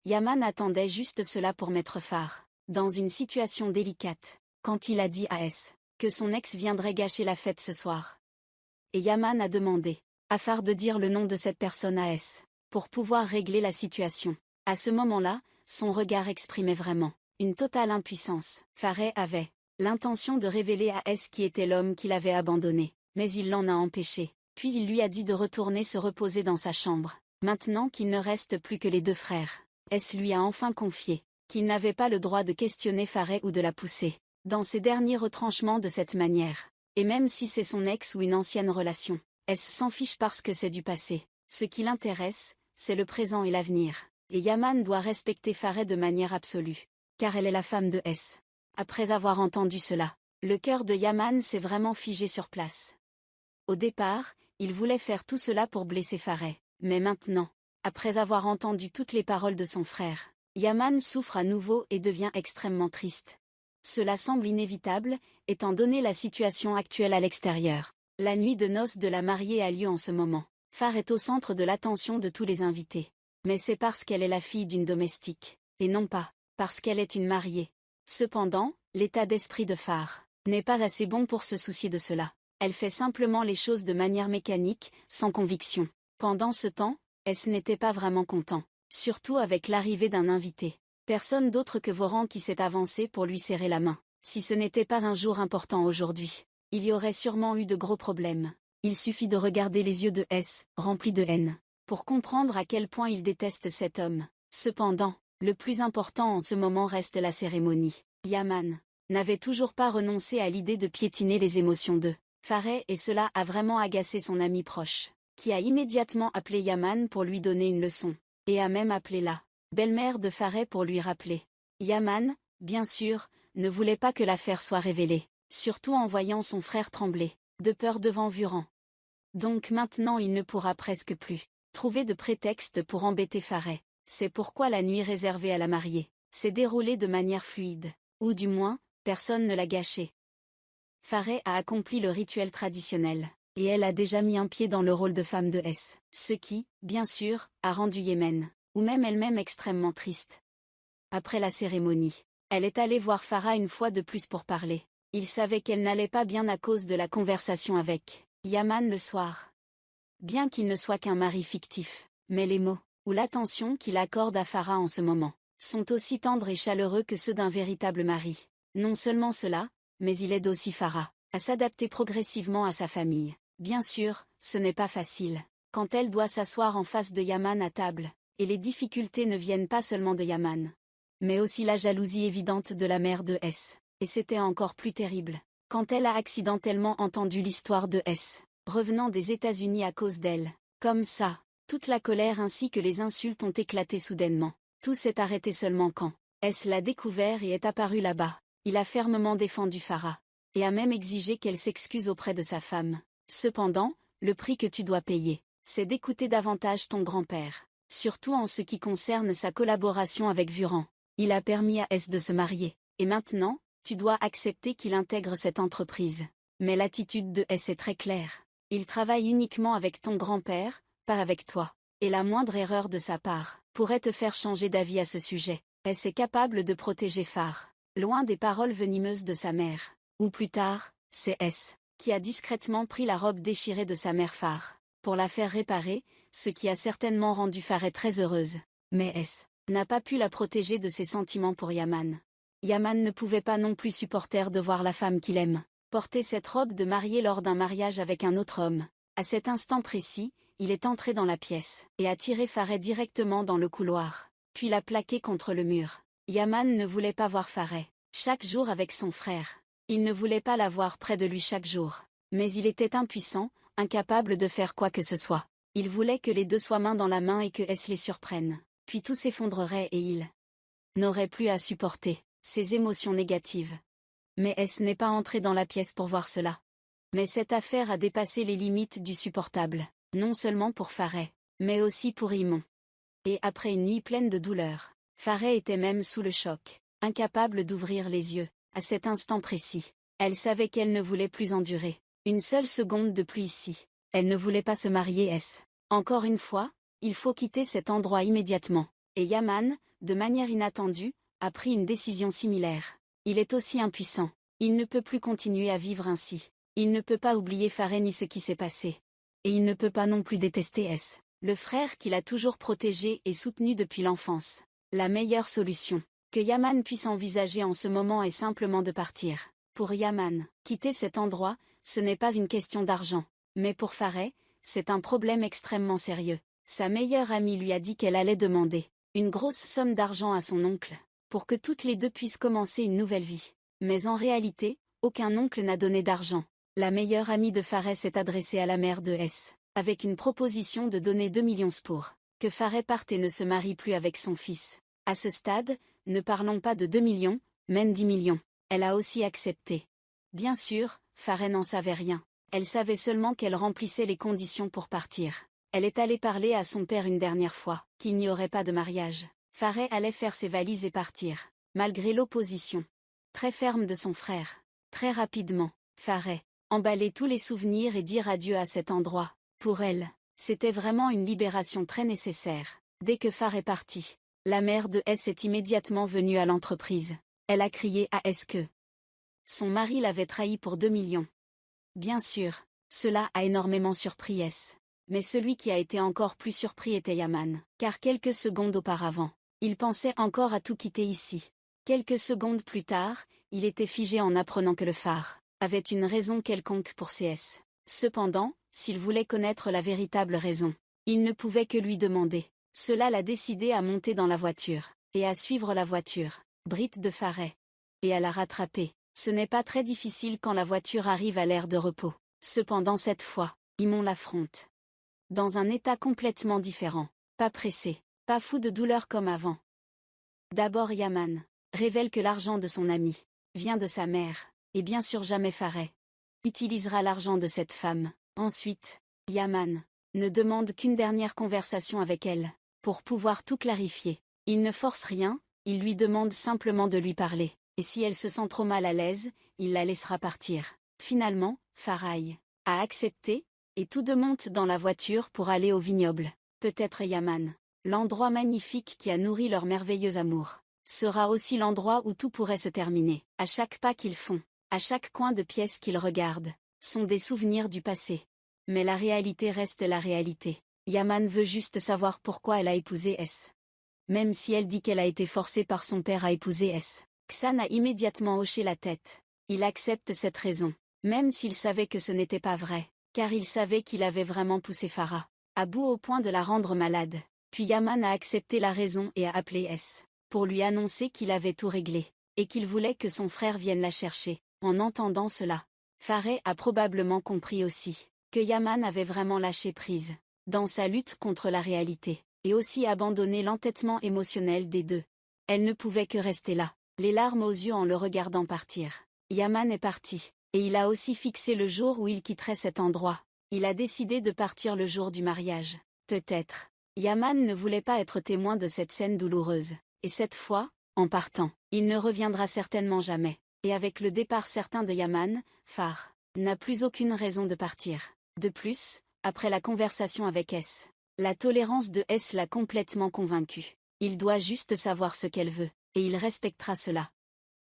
A: Yaman attendait juste cela pour mettre Fareh dans une situation délicate, quand il a dit à S que son ex viendrait gâcher la fête ce soir. Et Yaman a demandé à Fareh de dire le nom de cette personne à S, pour pouvoir régler la situation. À ce moment-là, son regard exprimait vraiment une totale impuissance. Fareh avait l'intention de révéler à S qui était l'homme qu'il avait abandonné, mais il l'en a empêché, puis il lui a dit de retourner se reposer dans sa chambre. Maintenant qu'il ne reste plus que les deux frères, S lui a enfin confié qu'il n'avait pas le droit de questionner Fareh ou de la pousser dans ses derniers retranchements de cette manière. Et même si c'est son ex ou une ancienne relation, S s'en fiche parce que c'est du passé. Ce qui l'intéresse, c'est le présent et l'avenir. Et Yaman doit respecter Fareh de manière absolue, car elle est la femme de S. Après avoir entendu cela, le cœur de Yaman s'est vraiment figé sur place. Au départ, il voulait faire tout cela pour blesser Fareh, mais maintenant, après avoir entendu toutes les paroles de son frère, Yaman souffre à nouveau et devient extrêmement triste. Cela semble inévitable, étant donné la situation actuelle à l'extérieur. La nuit de noces de la mariée a lieu en ce moment. Fareh est au centre de l'attention de tous les invités. Mais c'est parce qu'elle est la fille d'une domestique, et non pas parce qu'elle est une mariée. Cependant, l'état d'esprit de Fareh n'est pas assez bon pour se soucier de cela. Elle fait simplement les choses de manière mécanique, sans conviction. Pendant ce temps, S n'était pas vraiment content, surtout avec l'arrivée d'un invité. Personne d'autre que Voran qui s'est avancé pour lui serrer la main. Si ce n'était pas un jour important aujourd'hui, il y aurait sûrement eu de gros problèmes. Il suffit de regarder les yeux de S, remplis de haine, pour comprendre à quel point il déteste cet homme. Cependant, le plus important en ce moment reste la cérémonie. Yaman n'avait toujours pas renoncé à l'idée de piétiner les émotions de Fareh et cela a vraiment agacé son ami proche, qui a immédiatement appelé Yaman pour lui donner une leçon, et a même appelé la belle-mère de Fareh pour lui rappeler. Yaman, bien sûr, ne voulait pas que l'affaire soit révélée, surtout en voyant son frère trembler, de peur devant Vuran. Donc maintenant il ne pourra presque plus trouver de prétexte pour embêter Fareh. C'est pourquoi la nuit réservée à la mariée s'est déroulée de manière fluide, ou du moins, personne ne l'a gâchée. Fareh a accompli le rituel traditionnel, et elle a déjà mis un pied dans le rôle de femme de S, ce qui, bien sûr, a rendu Yémen, ou même elle-même extrêmement triste. Après la cérémonie, elle est allée voir Farah une fois de plus pour parler. Il savait qu'elle n'allait pas bien à cause de la conversation avec Yaman le soir. Bien qu'il ne soit qu'un mari fictif, mais les mots, ou l'attention qu'il accorde à Farah en ce moment, sont aussi tendres et chaleureux que ceux d'un véritable mari. Non seulement cela, mais il aide aussi Farah à s'adapter progressivement à sa famille. Bien sûr, ce n'est pas facile, quand elle doit s'asseoir en face de Yaman à table, et les difficultés ne viennent pas seulement de Yaman, mais aussi la jalousie évidente de la mère de S. Et c'était encore plus terrible, quand elle a accidentellement entendu l'histoire de S, revenant des États-Unis à cause d'elle. Comme ça, toute la colère ainsi que les insultes ont éclaté soudainement. Tout s'est arrêté seulement quand S l'a découvert et est apparu là-bas. Il a fermement défendu Farah, et a même exigé qu'elle s'excuse auprès de sa femme. Cependant, le prix que tu dois payer, c'est d'écouter davantage ton grand-père, surtout en ce qui concerne sa collaboration avec Vuran. Il a permis à S de se marier, et maintenant, tu dois accepter qu'il intègre cette entreprise. Mais l'attitude de S est très claire. Il travaille uniquement avec ton grand-père, pas avec toi. Et la moindre erreur de sa part pourrait te faire changer d'avis à ce sujet. S est capable de protéger Farah, loin des paroles venimeuses de sa mère. Ou plus tard, c'est S qui a discrètement pris la robe déchirée de sa mère Farah, pour la faire réparer, ce qui a certainement rendu Farah très heureuse. Mais S n'a pas pu la protéger de ses sentiments pour Yaman. Yaman ne pouvait pas non plus supporter de voir la femme qu'il aime porter cette robe de mariée lors d'un mariage avec un autre homme. À cet instant précis, il est entré dans la pièce et a tiré Farah directement dans le couloir, puis l'a plaqué contre le mur. Yaman ne voulait pas voir Farah chaque jour avec son frère. Il ne voulait pas la voir près de lui chaque jour. Mais il était impuissant, incapable de faire quoi que ce soit. Il voulait que les deux soient main dans la main et que S les surprenne. Puis tout s'effondrerait et il n'aurait plus à supporter ces émotions négatives. Mais S n'est pas entré dans la pièce pour voir cela. Mais cette affaire a dépassé les limites du supportable, non seulement pour Farey, mais aussi pour Imon. Et après une nuit pleine de douleur, Farey était même sous le choc, incapable d'ouvrir les yeux, à cet instant précis. Elle savait qu'elle ne voulait plus endurer une seule seconde de plus ici. Elle ne voulait pas se marier. Encore une fois, il faut quitter cet endroit immédiatement. Et Yaman, de manière inattendue, a pris une décision similaire. Il est aussi impuissant. Il ne peut plus continuer à vivre ainsi. Il ne peut pas oublier Farey ni ce qui s'est passé. Et il ne peut pas non plus détester le frère qu'il a toujours protégé et soutenu depuis l'enfance. La meilleure solution que Yaman puisse envisager en ce moment est simplement de partir. Pour Yaman, quitter cet endroit, ce n'est pas une question d'argent. Mais pour Farey, c'est un problème extrêmement sérieux. Sa meilleure amie lui a dit qu'elle allait demander une grosse somme d'argent à son oncle, pour que toutes les deux puissent commencer une nouvelle vie. Mais en réalité, aucun oncle n'a donné d'argent. La meilleure amie de Farey s'est adressée à la mère de avec une proposition de donner 2 millions pour que Farey parte et ne se marie plus avec son fils. À ce stade, ne parlons pas de 2 millions, même 10 millions. Elle a aussi accepté. Bien sûr, Farey n'en savait rien. Elle savait seulement qu'elle remplissait les conditions pour partir. Elle est allée parler à son père une dernière fois, qu'il n'y aurait pas de mariage. Farey allait faire ses valises et partir, malgré l'opposition très ferme de son frère. Très rapidement, Farey emballait tous les souvenirs et dire adieu à cet endroit. Pour elle, c'était vraiment une libération très nécessaire. Dès que Farey partit, la mère de S est immédiatement venue à l'entreprise. Elle a crié à S que son mari l'avait trahi pour 2 millions. Bien sûr, cela a énormément surpris S. Mais celui qui a été encore plus surpris était Yaman, car quelques secondes auparavant, il pensait encore à tout quitter ici. Quelques secondes plus tard, il était figé en apprenant que le phare avait une raison quelconque pour CS. Cependant, s'il voulait connaître la véritable raison, il ne pouvait que lui demander. Cela l'a décidé à monter dans la voiture, et à suivre la voiture, Brit de Farey, et à la rattraper. Ce n'est pas très difficile quand la voiture arrive à l'aire de repos. Cependant cette fois, Imon l'affronte. Dans un état complètement différent, pas pressé, pas fou de douleur comme avant. D'abord Yaman révèle que l'argent de son ami vient de sa mère, et bien sûr jamais Farey utilisera l'argent de cette femme. Ensuite, Yaman ne demande qu'une dernière conversation avec elle, pour pouvoir tout clarifier. Il ne force rien, il lui demande simplement de lui parler, et si elle se sent trop mal à l'aise, il la laissera partir. Finalement, Farey a accepté, et tous deux montent dans la voiture pour aller au vignoble. Peut-être Yaman, l'endroit magnifique qui a nourri leur merveilleux amour, sera aussi l'endroit où tout pourrait se terminer. À chaque pas qu'ils font, à chaque coin de pièce qu'ils regardent, sont des souvenirs du passé. Mais la réalité reste la réalité. Yaman veut juste savoir pourquoi elle a épousé S. Même si elle dit qu'elle a été forcée par son père à épouser S. Xan a immédiatement hoché la tête. Il accepte cette raison, même s'il savait que ce n'était pas vrai, car il savait qu'il avait vraiment poussé Farah à bout au point de la rendre malade. Puis Yaman a accepté la raison et a appelé S. pour lui annoncer qu'il avait tout réglé, et qu'il voulait que son frère vienne la chercher. En entendant cela, Farey a probablement compris aussi que Yaman avait vraiment lâché prise dans sa lutte contre la réalité, et aussi abandonné l'entêtement émotionnel des deux. Elle ne pouvait que rester là, les larmes aux yeux en le regardant partir. Yaman est parti, et il a aussi fixé le jour où il quitterait cet endroit. Il a décidé de partir le jour du mariage. Peut-être, Yaman ne voulait pas être témoin de cette scène douloureuse, et cette fois, en partant, il ne reviendra certainement jamais. Et avec le départ certain de Yaman, Farey n'a plus aucune raison de partir. De plus, après la conversation avec S, la tolérance de S l'a complètement convaincu. Il doit juste savoir ce qu'elle veut, et il respectera cela.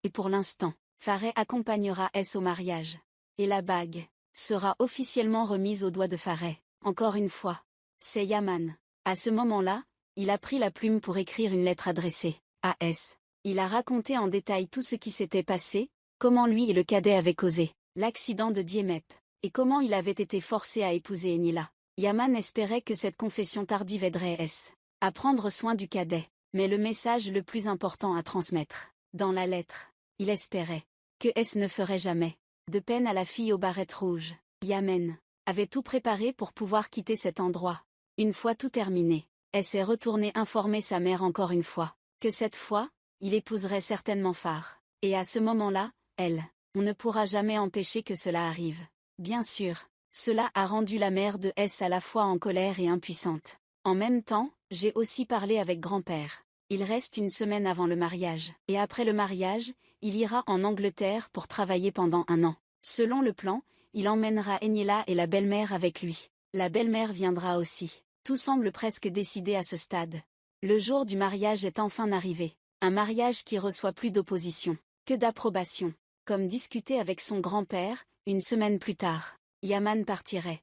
A: Et pour l'instant, Farey accompagnera S au mariage. Et la bague sera officiellement remise au doigt de Farey. Encore une fois, c'est Yaman. À ce moment-là, il a pris la plume pour écrire une lettre adressée à S. Il a raconté en détail tout ce qui s'était passé, comment lui et le cadet avaient causé l'accident de Diemep, et comment il avait été forcé à épouser Enila. Yaman espérait que cette confession tardive aiderait S. à prendre soin du cadet, mais le message le plus important à transmettre, dans la lettre, il espérait que S ne ferait jamais de peine à la fille aux barrettes rouges. Yaman avait tout préparé pour pouvoir quitter cet endroit. Une fois tout terminé, elle s'est retournée informer sa mère encore une fois, que cette fois, il épouserait certainement Far. Et à ce moment-là, on ne pourra jamais empêcher que cela arrive. Bien sûr, cela a rendu la mère de S à la fois en colère et impuissante. En même temps, j'ai aussi parlé avec grand-père. Il reste une semaine avant le mariage. Et après le mariage, il ira en Angleterre pour travailler pendant 1 an. Selon le plan, il emmènera Eniela et la belle-mère avec lui. La belle-mère viendra aussi. Tout semble presque décidé à ce stade. Le jour du mariage est enfin arrivé. Un mariage qui reçoit plus d'opposition que d'approbation. Comme discuté avec son grand-père, une semaine plus tard, Yaman partirait.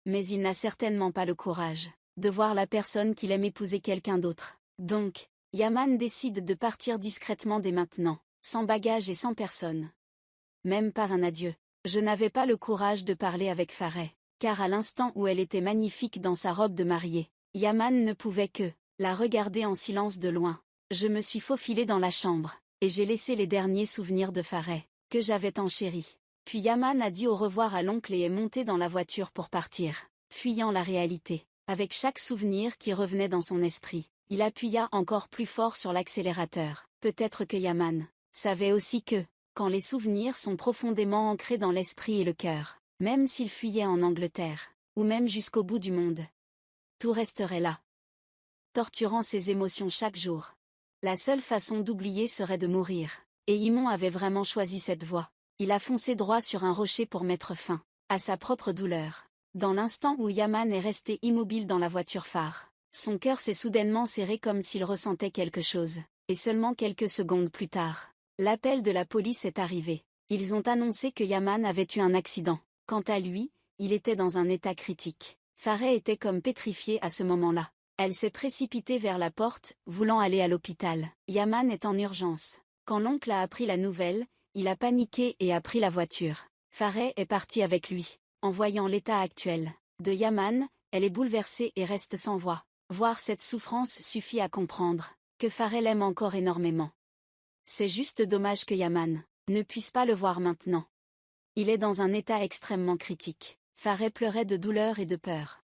A: Mais il n'a certainement pas le courage de voir la personne qu'il aime épouser quelqu'un d'autre. Donc, Yaman décide de partir discrètement dès maintenant, sans bagages et sans personne. Même pas un adieu. Je n'avais pas le courage de parler avec Fareh, car à l'instant où elle était magnifique dans sa robe de mariée, Yaman ne pouvait que la regarder en silence de loin. Je me suis faufilé dans la chambre, et j'ai laissé les derniers souvenirs de Fareh, que j'avais tant chéri. Puis Yaman a dit au revoir à l'oncle et est monté dans la voiture pour partir, fuyant la réalité. Avec chaque souvenir qui revenait dans son esprit, il appuya encore plus fort sur l'accélérateur. Peut-être que Yaman savait aussi que, quand les souvenirs sont profondément ancrés dans l'esprit et le cœur, même s'il fuyait en Angleterre, ou même jusqu'au bout du monde, tout resterait là, torturant ses émotions chaque jour. La seule façon d'oublier serait de mourir. Et Imon avait vraiment choisi cette voie. Il a foncé droit sur un rocher pour mettre fin à sa propre douleur. Dans l'instant où Yaman est resté immobile dans la voiture phare, son cœur s'est soudainement serré comme s'il ressentait quelque chose. Et seulement quelques secondes plus tard, l'appel de la police est arrivé. Ils ont annoncé que Yaman avait eu un accident. Quant à lui, il était dans un état critique. Fareh était comme pétrifiée à ce moment-là. Elle s'est précipitée vers la porte, voulant aller à l'hôpital. Yaman est en urgence. Quand l'oncle a appris la nouvelle, il a paniqué et a pris la voiture. Fareh est partie avec lui. En voyant l'état actuel de Yaman, elle est bouleversée et reste sans voix. Voir cette souffrance suffit à comprendre que Fareh l'aime encore énormément. C'est juste dommage que Yaman ne puisse pas le voir maintenant. Il est dans un état extrêmement critique. Fareh pleurait de douleur et de peur.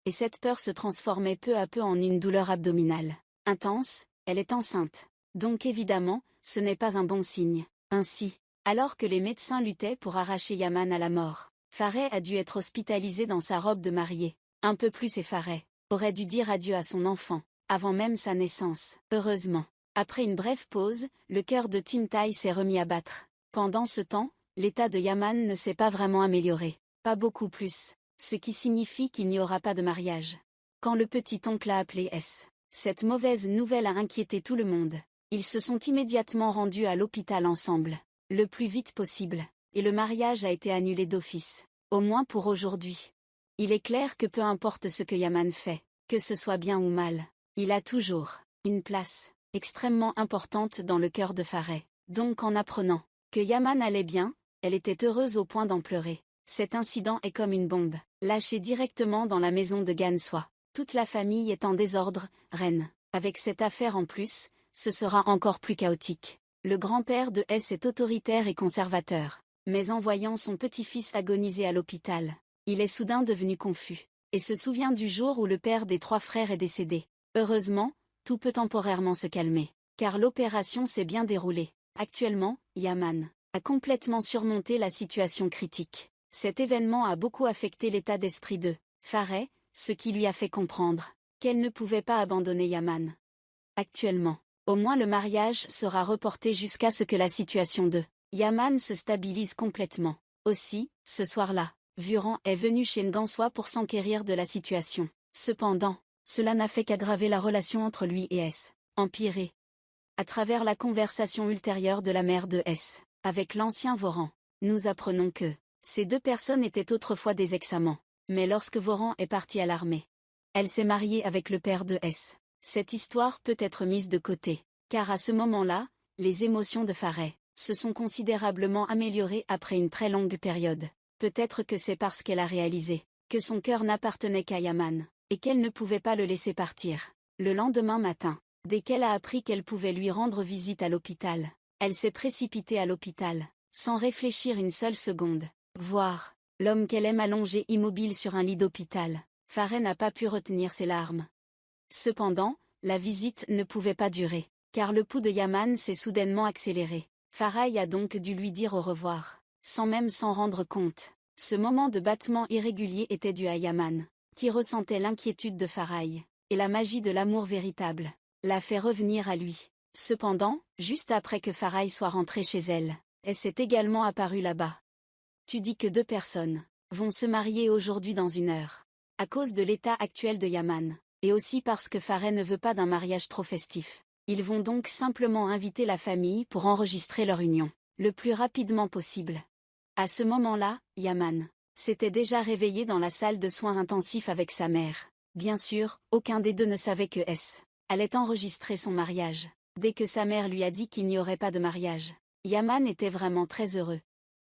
A: Et cette peur se transformait peu à peu en une douleur abdominale intense. Elle est enceinte. Donc évidemment, ce n'est pas un bon signe. Ainsi, alors que les médecins luttaient pour arracher Yaman à la mort, Fareh a dû être hospitalisée dans sa robe de mariée. Un peu plus et Fareh aurait dû dire adieu à son enfant, avant même sa naissance. Heureusement, après une brève pause, le cœur de Tim Tai s'est remis à battre. Pendant ce temps, l'état de Yaman ne s'est pas vraiment amélioré. Pas beaucoup plus. Ce qui signifie qu'il n'y aura pas de mariage. Quand le petit-oncle a appelé S, cette mauvaise nouvelle a inquiété tout le monde. Ils se sont immédiatement rendus à l'hôpital ensemble, le plus vite possible, et le mariage a été annulé d'office, au moins pour aujourd'hui. Il est clair que peu importe ce que Yaman fait, que ce soit bien ou mal, il a toujours une place extrêmement importante dans le cœur de Fareh. Donc en apprenant que Yaman allait bien, elle était heureuse au point d'en pleurer. Cet incident est comme une bombe, lâchée directement dans la maison de Ganswa. Toute la famille est en désordre, reine. Avec cette affaire en plus, ce sera encore plus chaotique. Le grand-père de S est autoritaire et conservateur. Mais en voyant son petit-fils agoniser à l'hôpital, il est soudain devenu confus, et se souvient du jour où le père des 3 frères est décédé. Heureusement, tout peut temporairement se calmer, car l'opération s'est bien déroulée. Actuellement, Yaman a complètement surmonté la situation critique. Cet événement a beaucoup affecté l'état d'esprit de Fareh, ce qui lui a fait comprendre qu'elle ne pouvait pas abandonner Yaman. Actuellement, au moins le mariage sera reporté jusqu'à ce que la situation de Yaman se stabilise complètement. Aussi, ce soir-là, Vuran est venu chez Nganswa pour s'enquérir de la situation. Cependant, cela n'a fait qu'aggraver la relation entre lui et S. Empirée. À travers la conversation ultérieure de la mère de S. avec l'ancien Voran, nous apprenons que ces 2 personnes étaient autrefois des ex-amants. Mais lorsque Voran est parti à l'armée, elle s'est mariée avec le père de S. Cette histoire peut être mise de côté, car à ce moment-là, les émotions de Fareh se sont considérablement améliorées après une très longue période. Peut-être que c'est parce qu'elle a réalisé que son cœur n'appartenait qu'à Yaman, et qu'elle ne pouvait pas le laisser partir. Le lendemain matin, dès qu'elle a appris qu'elle pouvait lui rendre visite à l'hôpital, elle s'est précipitée à l'hôpital, sans réfléchir une seule seconde. Voir l'homme qu'elle aime allongé immobile sur un lit d'hôpital. Farah n'a pas pu retenir ses larmes. Cependant, la visite ne pouvait pas durer, car le pouls de Yaman s'est soudainement accéléré. Farah a donc dû lui dire au revoir, sans même s'en rendre compte. Ce moment de battement irrégulier était dû à Yaman, qui ressentait l'inquiétude de Farah, et la magie de l'amour véritable l'a fait revenir à lui. Cependant, juste après que Farah soit rentrée chez elle, elle s'est également apparue là-bas. Tu dis que 2 personnes vont se marier aujourd'hui dans 1 heure. À cause de l'état actuel de Yaman, et aussi parce que Farah ne veut pas d'un mariage trop festif. Ils vont donc simplement inviter la famille pour enregistrer leur union, le plus rapidement possible. À ce moment-là, Yaman s'était déjà réveillé dans la salle de soins intensifs avec sa mère. Bien sûr, aucun des deux ne savait que S allait enregistrer son mariage. Dès que sa mère lui a dit qu'il n'y aurait pas de mariage, Yaman était vraiment très heureux.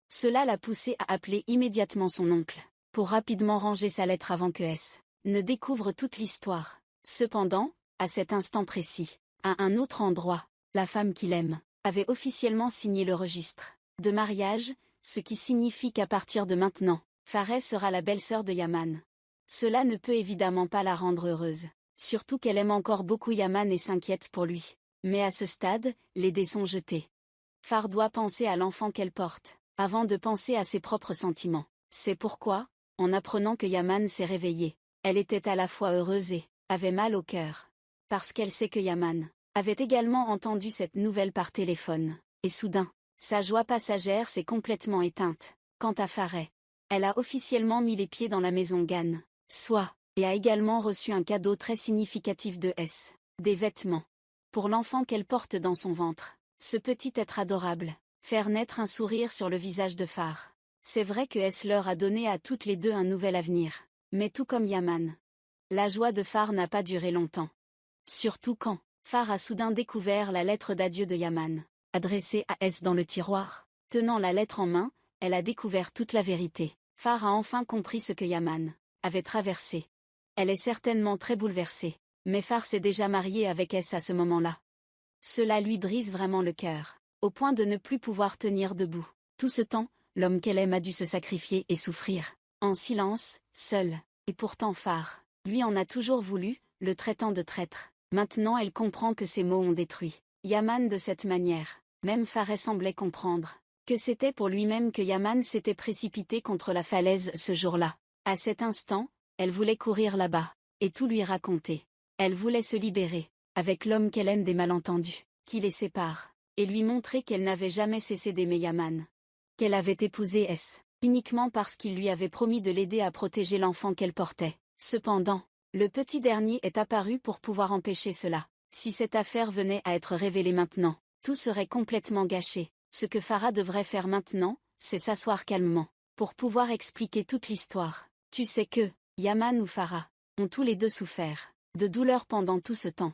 A: Cela l'a poussé à appeler immédiatement son oncle, pour rapidement ranger sa lettre avant que S ne découvre toute l'histoire. Cependant, à cet instant précis, à un autre endroit, la femme qu'il aime avait officiellement signé le registre de mariage, ce qui signifie qu'à partir de maintenant, Farah sera la belle-sœur de Yaman. Cela ne peut évidemment pas la rendre heureuse, surtout qu'elle aime encore beaucoup Yaman et s'inquiète pour lui. Mais à ce stade, les dés sont jetés. Farah doit penser à l'enfant qu'elle porte, avant de penser à ses propres sentiments. C'est pourquoi, en apprenant que Yaman s'est réveillé, elle était à la fois heureuse et avait mal au cœur. Parce qu'elle sait que Yaman avait également entendu cette nouvelle par téléphone, et soudain, sa joie passagère s'est complètement éteinte. Quant à Farah, elle a officiellement mis les pieds dans la maison Gan, et a également reçu un cadeau très significatif de S, des vêtements. Pour l'enfant qu'elle porte dans son ventre, ce petit être adorable, faire naître un sourire sur le visage de Farah. C'est vrai que S leur a donné à toutes les deux un nouvel avenir, mais tout comme Yaman, la joie de Farah n'a pas duré longtemps. Surtout quand Farah a soudain découvert la lettre d'adieu de Yaman, adressée à S dans le tiroir. Tenant la lettre en main, elle a découvert toute la vérité. Farah a enfin compris ce que Yaman avait traversé. Elle est certainement très bouleversée, mais Farah s'est déjà mariée avec S à ce moment-là. Cela lui brise vraiment le cœur, au point de ne plus pouvoir tenir debout. Tout ce temps, l'homme qu'elle aime a dû se sacrifier et souffrir, en silence, seul. Et pourtant Farah, lui en a toujours voulu, le traitant de traître. Maintenant elle comprend que ces mots ont détruit Yaman de cette manière. Même Farah semblait comprendre que c'était pour lui-même que Yaman s'était précipité contre la falaise ce jour-là. À cet instant, elle voulait courir là-bas, et tout lui raconter. Elle voulait se libérer, avec l'homme qu'elle aime des malentendus, qui les séparent, et lui montrer qu'elle n'avait jamais cessé d'aimer Yaman. Qu'elle avait épousé S, uniquement parce qu'il lui avait promis de l'aider à protéger l'enfant qu'elle portait. Cependant, le petit dernier est apparu pour pouvoir empêcher cela. Si cette affaire venait à être révélée maintenant, tout serait complètement gâché. Ce que Farah devrait faire maintenant, c'est s'asseoir calmement, pour pouvoir expliquer toute l'histoire. Tu sais que, Yaman ou Farah, ont tous les deux souffert de douleur pendant tout ce temps.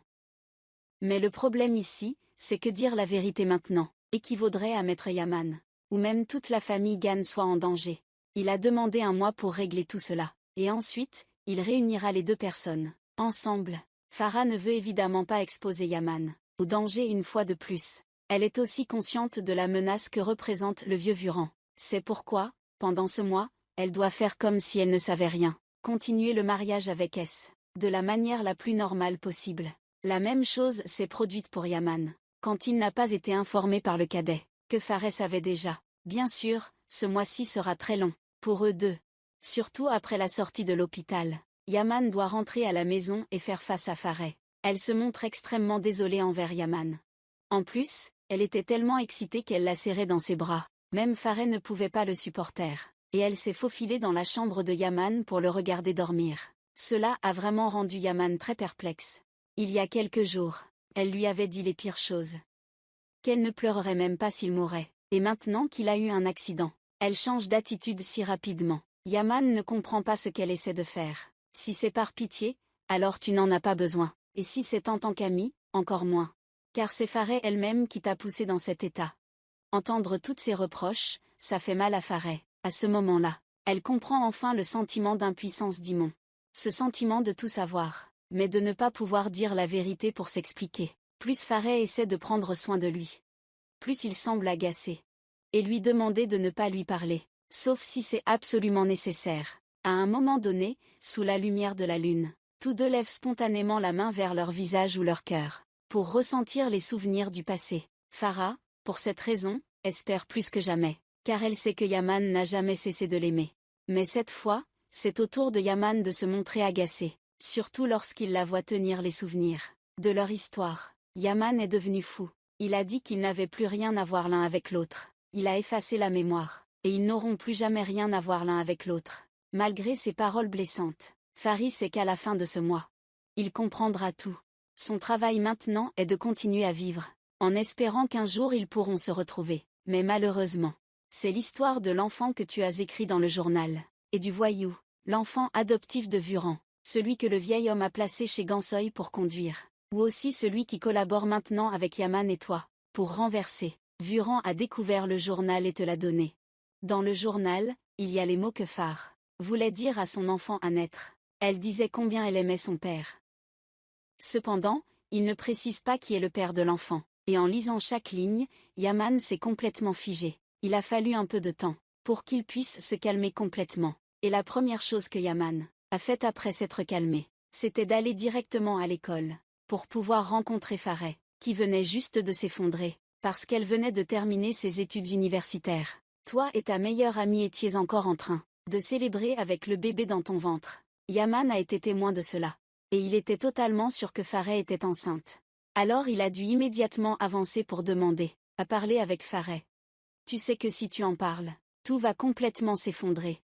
A: Mais le problème ici, c'est que dire la vérité maintenant, équivaudrait à mettre Yaman, ou même toute la famille Gan soit en danger. Il a demandé 1 mois pour régler tout cela, et ensuite, il réunira les 2 personnes, ensemble. Farah ne veut évidemment pas exposer Yaman au danger une fois de plus. Elle est aussi consciente de la menace que représente le vieux Vuran. C'est pourquoi, pendant ce mois, elle doit faire comme si elle ne savait rien, continuer le mariage avec S, de la manière la plus normale possible. La même chose s'est produite pour Yaman, quand il n'a pas été informé par le cadet, que Farah savait déjà. Bien sûr, ce mois-ci sera très long, pour eux deux. Surtout après la sortie de l'hôpital. Yaman doit rentrer à la maison et faire face à Farah. Elle se montre extrêmement désolée envers Yaman. En plus, elle était tellement excitée qu'elle l'a serré dans ses bras. Même Farah ne pouvait pas le supporter, et elle s'est faufilée dans la chambre de Yaman pour le regarder dormir. Cela a vraiment rendu Yaman très perplexe. Il y a quelques jours, elle lui avait dit les pires choses. Qu'elle ne pleurerait même pas s'il mourait. Et maintenant qu'il a eu un accident, elle change d'attitude si rapidement. Yaman ne comprend pas ce qu'elle essaie de faire. Si c'est par pitié, alors tu n'en as pas besoin. Et si c'est en tant qu'amie, encore moins. Car c'est Farah elle-même qui t'a poussé dans cet état. Entendre toutes ces reproches, ça fait mal à Farah. À ce moment-là, elle comprend enfin le sentiment d'impuissance d'Imon. Ce sentiment de tout savoir, mais de ne pas pouvoir dire la vérité pour s'expliquer. Plus Farah essaie de prendre soin de lui, plus il semble agacé. Et lui demander de ne pas lui parler. sauf si c'est absolument nécessaire. À un moment donné, sous la lumière de la lune, tous deux lèvent spontanément la main vers leur visage ou leur cœur, pour ressentir les souvenirs du passé. Farah, pour cette raison, espère plus que jamais, car elle sait que Yaman n'a jamais cessé de l'aimer. Mais cette fois, c'est au tour de Yaman de se montrer agacé, surtout lorsqu'il la voit tenir les souvenirs de leur histoire. Yaman est devenu fou. Il a dit qu'ils n'avaient plus rien à voir l'un avec l'autre. Il a effacé la mémoire, et ils n'auront plus jamais rien à voir l'un avec l'autre. Malgré ces paroles blessantes, Faris sait qu'à la fin de ce mois, il comprendra tout. Son travail maintenant est de continuer à vivre, en espérant qu'un jour ils pourront se retrouver. Mais malheureusement, c'est l'histoire de l'enfant que tu as écrit dans le journal, et du voyou, l'enfant adoptif de Vuran, celui que le vieil homme a placé chez Gansoy pour conduire, ou aussi celui qui collabore maintenant avec Yaman et toi, pour renverser. Vuran a découvert le journal et te l'a donné. Dans le journal, il y a les mots que Far voulait dire à son enfant à naître. Elle disait combien elle aimait son père. Cependant, il ne précise pas qui est le père de l'enfant, et en lisant chaque ligne, Yaman s'est complètement figé. Il a fallu un peu de temps pour qu'il puisse se calmer complètement. Et la première chose que Yaman a faite après s'être calmé, c'était d'aller directement à l'école, pour pouvoir rencontrer Farah, qui venait juste de s'effondrer, parce qu'elle venait de terminer ses études universitaires. Toi et ta meilleure amie étiez encore en train de célébrer avec le bébé dans ton ventre. Yaman a été témoin de cela. Et il était totalement sûr que Farah était enceinte. Alors il a dû immédiatement avancer pour demander à parler avec Farah. Tu sais que si tu en parles, tout va complètement s'effondrer.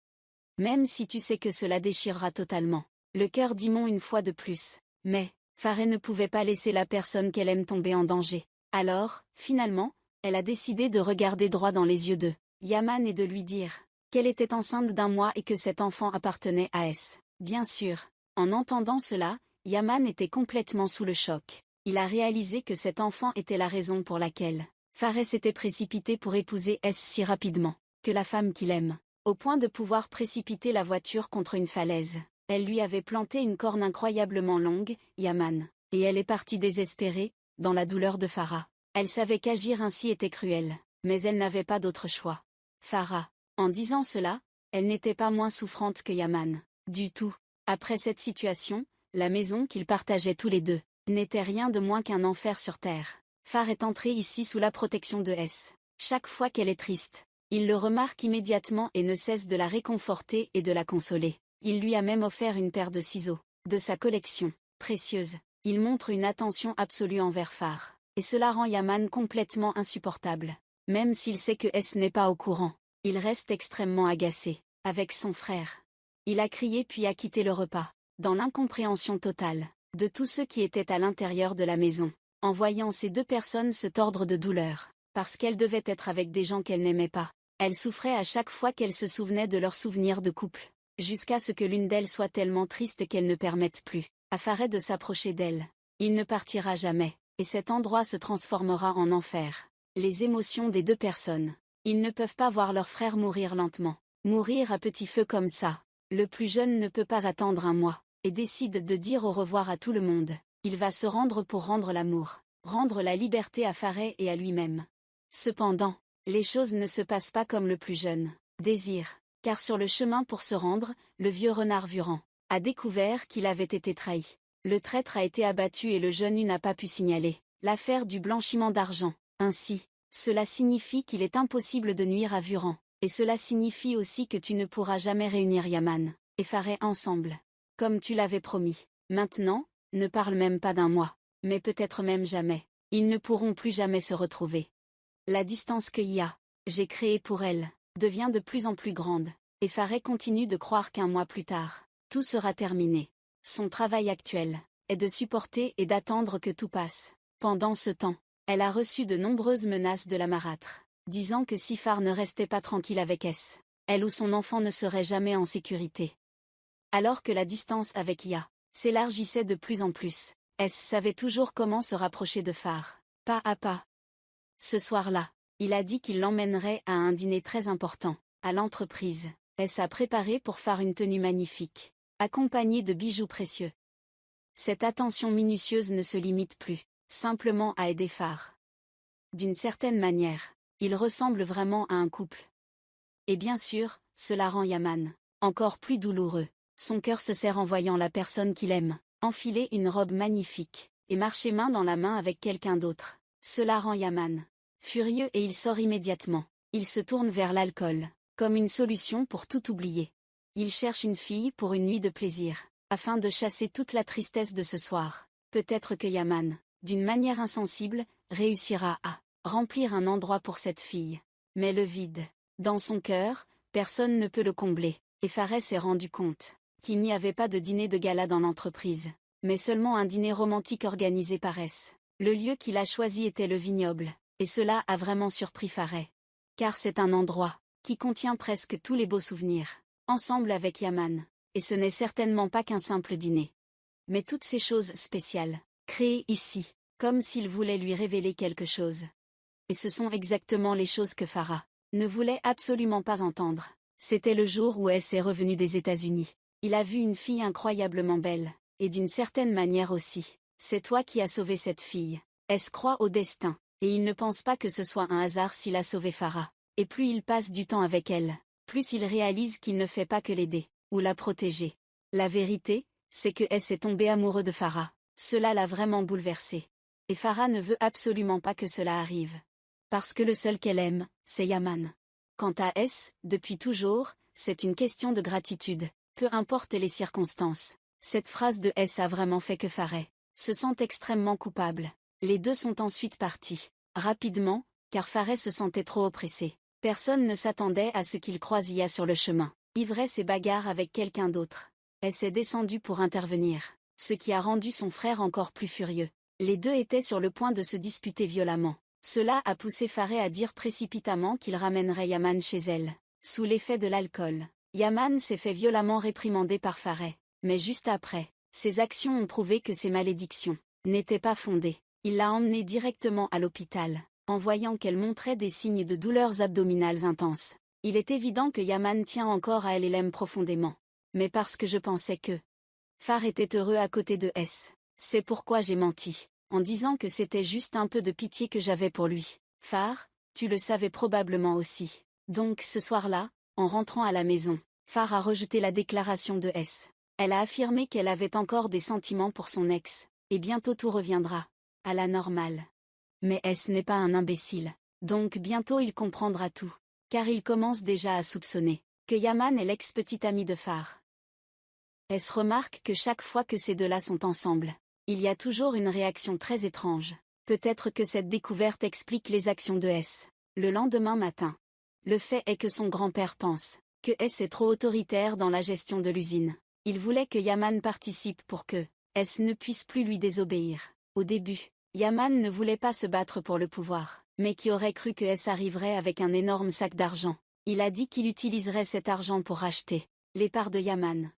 A: Même si tu sais que cela déchirera totalement le cœur d'Imon une fois de plus. Mais, Farah ne pouvait pas laisser la personne qu'elle aime tomber en danger. Alors, finalement, elle a décidé de regarder droit dans les yeux de Yaman et de lui dire qu'elle était enceinte d'un mois et que cet enfant appartenait à S. Bien sûr, en entendant cela, Yaman était complètement sous le choc. Il a réalisé que cet enfant était la raison pour laquelle Farah s'était précipité pour épouser S si rapidement, que la femme qu'il aime, au point de pouvoir précipiter la voiture contre une falaise. Elle lui avait planté une corne incroyablement longue, Yaman, et elle est partie désespérée, dans la douleur de Farah. Elle savait qu'agir ainsi était cruel, mais elle n'avait pas d'autre choix. Farah, en disant cela, elle n'était pas moins souffrante que Yaman, du tout. Après cette situation, la maison qu'ils partageaient tous les deux n'était rien de moins qu'un enfer sur terre. Farah est entrée ici sous la protection de S. Chaque fois qu'elle est triste, il le remarque immédiatement et ne cesse de la réconforter et de la consoler. Il lui a même offert une paire de ciseaux, de sa collection, précieuse. Il montre une attention absolue envers Farah, et cela rend Yaman complètement insupportable. Même s'il sait que S n'est pas au courant, il reste extrêmement agacé, avec son frère. Il a crié puis a quitté le repas, dans l'incompréhension totale de tous ceux qui étaient à l'intérieur de la maison, en voyant ces deux personnes se tordre de douleur, parce qu'elles devaient être avec des gens qu'elles n'aimaient pas. Elle souffrait à chaque fois qu'elle se souvenait de leurs souvenirs de couple, jusqu'à ce que l'une d'elles soit tellement triste qu'elle ne permette plus à Farah de s'approcher d'elle. Il ne partira jamais, et cet endroit se transformera en enfer. Les émotions des deux personnes. Ils ne peuvent pas voir leur frère mourir lentement, mourir à petit feu comme ça. Le plus jeune ne peut pas attendre un mois, et décide de dire au revoir à tout le monde. Il va se rendre pour rendre l'amour, rendre la liberté à Farah et à lui-même. Cependant, les choses ne se passent pas comme le plus jeune désire, car sur le chemin pour se rendre, le vieux renard Vuran a découvert qu'il avait été trahi. Le traître a été abattu et le jeune n'a pas pu signaler l'affaire du blanchiment d'argent. Ainsi, cela signifie qu'il est impossible de nuire à Vuran, et cela signifie aussi que tu ne pourras jamais réunir Yaman et Farah ensemble, comme tu l'avais promis. Maintenant, ne parle même pas d'un mois, mais peut-être même jamais. Ils ne pourront plus jamais se retrouver. La distance que j'ai créée pour elle devient de plus en plus grande, et Farah continue de croire qu'un mois plus tard, tout sera terminé. Son travail actuel est de supporter et d'attendre que tout passe. Pendant ce temps, elle a reçu de nombreuses menaces de la marâtre, disant que si Farah ne restait pas tranquille avec S, elle ou son enfant ne serait jamais en sécurité. Alors que la distance avec s'élargissait de plus en plus, S savait toujours comment se rapprocher de Farah, pas à pas. Ce soir-là, il a dit qu'il l'emmènerait à un dîner très important, à l'entreprise. S a préparé pour Farah une tenue magnifique, accompagnée de bijoux précieux. Cette attention minutieuse ne se limite plus simplement à aider Farah. D'une certaine manière, ils ressemblent vraiment à un couple. Et bien sûr, cela rend Yaman encore plus douloureux. Son cœur se serre en voyant la personne qu'il aime enfiler une robe magnifique et marcher main dans la main avec quelqu'un d'autre. Cela rend Yaman furieux et il sort immédiatement. Il se tourne vers l'alcool, comme une solution pour tout oublier. Il cherche une fille pour une nuit de plaisir, afin de chasser toute la tristesse de ce soir. Peut-être que Yaman, d'une manière insensible, réussira à remplir un endroit pour cette fille. Mais le vide, dans son cœur, personne ne peut le combler, et Fares s'est rendu compte qu'il n'y avait pas de dîner de gala dans l'entreprise, mais seulement un dîner romantique organisé par S. Le lieu qu'il a choisi était le vignoble, et cela a vraiment surpris Fares. Car c'est un endroit qui contient presque tous les beaux souvenirs, ensemble avec Yaman, et ce n'est certainement pas qu'un simple dîner. Mais toutes ces choses spéciales, créées ici, comme s'il voulait lui révéler quelque chose. Et ce sont exactement les choses que Farah ne voulait absolument pas entendre. C'était le jour où S est revenu des États-Unis. Il a vu une fille incroyablement belle, et d'une certaine manière aussi. C'est toi qui as sauvé cette fille. S croit au destin, et il ne pense pas que ce soit un hasard s'il a sauvé Farah. Et plus il passe du temps avec elle, plus il réalise qu'il ne fait pas que l'aider, ou la protéger. La vérité, c'est que S est tombé amoureux de Farah. Cela l'a vraiment bouleversé. Et Farah ne veut absolument pas que cela arrive. Parce que le seul qu'elle aime, c'est Yaman. Quant à S, depuis toujours, c'est une question de gratitude, peu importe les circonstances. Cette phrase de S a vraiment fait que Farah se sent extrêmement coupable. Les deux sont ensuite partis, rapidement, car Farah se sentait trop oppressé. Personne ne s'attendait à ce qu'il croisilla sur le chemin. Ivresse et bagarre avec quelqu'un d'autre. S est descendu pour intervenir, ce qui a rendu son frère encore plus furieux. Les deux étaient sur le point de se disputer violemment. Cela a poussé Farah à dire précipitamment qu'il ramènerait Yaman chez elle. Sous l'effet de l'alcool, Yaman s'est fait violemment réprimander par Farah. Mais juste après, ses actions ont prouvé que ses malédictions n'étaient pas fondées. Il l'a emmenée directement à l'hôpital, en voyant qu'elle montrait des signes de douleurs abdominales intenses. Il est évident que Yaman tient encore à elle et l'aime profondément. Mais parce que je pensais que Farah était heureux à côté de S. C'est pourquoi j'ai menti, en disant que c'était juste un peu de pitié que j'avais pour lui. Farah, tu le savais probablement aussi. Donc ce soir-là, en rentrant à la maison, Farah a rejeté la déclaration de S. Elle a affirmé qu'elle avait encore des sentiments pour son ex, et bientôt tout reviendra à la normale. Mais S n'est pas un imbécile, donc bientôt il comprendra tout, car il commence déjà à soupçonner que Yaman est l'ex-petite amie de Farah. S remarque que chaque fois que ces deux-là sont ensemble, il y a toujours une réaction très étrange. Peut-être que cette découverte explique les actions de S. Le lendemain matin, le fait est que son grand-père pense que S est trop autoritaire dans la gestion de l'usine. Il voulait que Yaman participe pour que S ne puisse plus lui désobéir. Au début, Yaman ne voulait pas se battre pour le pouvoir, mais qui aurait cru que S arriverait avec un énorme sac d'argent. Il a dit qu'il utiliserait cet argent pour racheter les parts de Yaman.